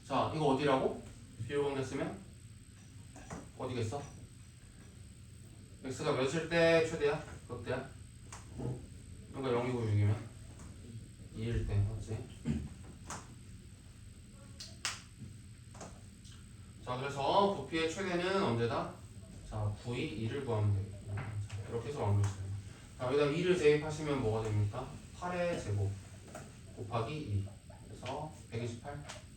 자, 이거 어디라고? 비율관계 쓰면 어디겠어? x가 몇일 때 최대야? 극대야? 그러니까 0이고 6이면 2일 때, 맞지? 자, 그래서 부피의 최대는 언제다? 자, v 2를 구하면 되겠구나. 자, 이렇게 해서 완료했어요. 자, 여기다 2를 대입하시면 뭐가 됩니까? 8의 제곱 곱하기 2. 그래서 128.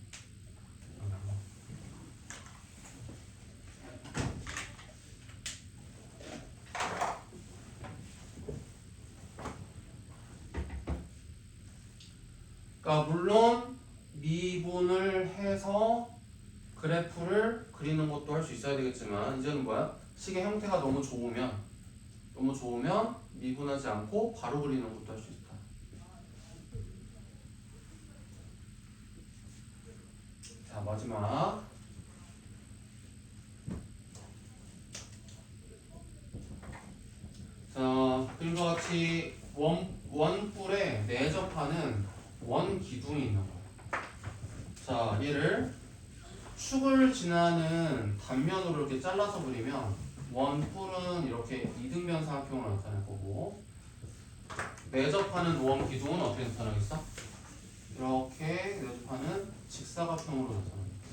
그러니까 물론 미분을 해서 그래프를 그리는 것도 할 수 있어야 되겠지만 이제는 뭐야? 식의 형태가 너무 좋으면 미분하지 않고 바로 그리는 것도 할 수 있다. 자, 마지막. 자, 그림과 같이 원뿔에 내접하는 원 기둥이 있는 거야. 자, 얘를 축을 지나는 단면으로 이렇게 잘라서 그리면 원뿔은 이렇게 이등변 사각형으로 나타날 거고, 내접하는 원 기둥은 어떻게 나타나겠어? 이렇게 내접하는 직사각형으로 나타납니다.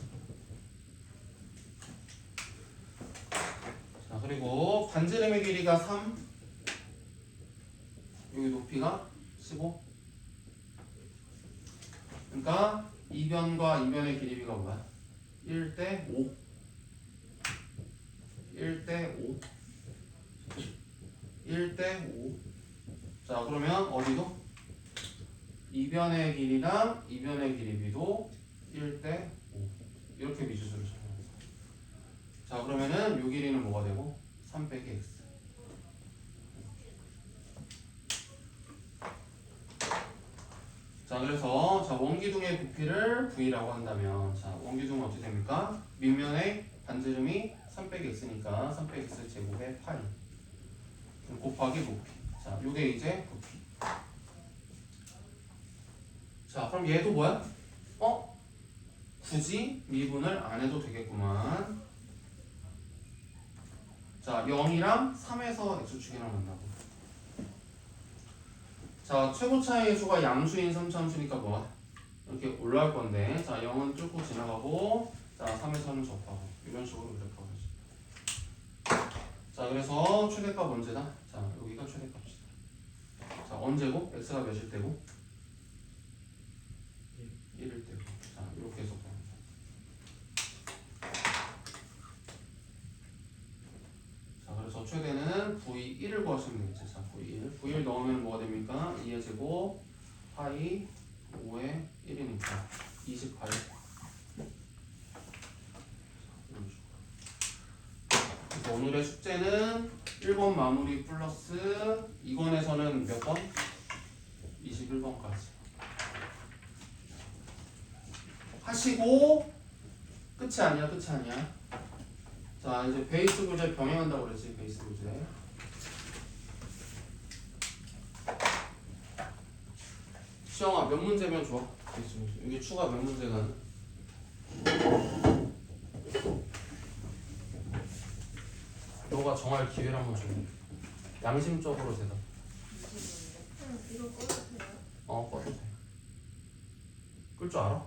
자, 그리고 반지름의 길이가 3, 여기 높이가 15. 그러니까 이변과 이변의 길이가 뭐야? 1대 5. 1대 5. 1대 5. 자, 그러면 어디도? 이변의 길이랑 이변의 길이비도 1대 5. 이렇게 미주수를 잡아요. 자, 그러면은 요 길이는 뭐가 되고? 3 빼기 x. 자, 그래서 자, 원기둥의 부피를 v라고 한다면, 자, 원기둥은 어떻게 됩니까? 밑면의 반지름이 3 빼기 x니까 3 빼기 x 제곱의 8 곱하기 높이. 자, 요게 이제 부피. 자, 그럼 얘도 뭐야? 굳이 미분을 안 해도 되겠구만. 자, 0이랑 3에서 x축이랑 만나고. 자, 최고차의 수가 양수인 3차함수니까 뭐야? 이렇게 올라올 건데, 자, 0은 뚫고 지나가고, 자, 3에서는 접하고, 이런 식으로 그래프가 되죠. 자, 그래서 최대값 언제다? 자, 여기가 최대값이다. 자, 언제고? x가 몇일 때고? 1일 때고. 자, 이렇게 해서 자, 그래서 최대는 v1을 구하시면 되겠지. 자, v1. v1 넣으면 뭐가 됩니까? 2의 제곱 파이 5의 1이니까 28. 그래서 오늘의 숙제는 1번 마무리 플러스 2권에서는 몇 번? 21번까지. 하시고 끝이 아니야. 자 이제 베이스 구제 병행한다고 그랬지. 베이스 구제. 시영아 몇 문제면 좋아? 베이스 구제. 이게 추가 몇 문제가 너가 정할 기회를 한번 줘. 양심적으로 대답. 이거 꺼도 돼요? 꺼도 돼. 끌 줄 알아?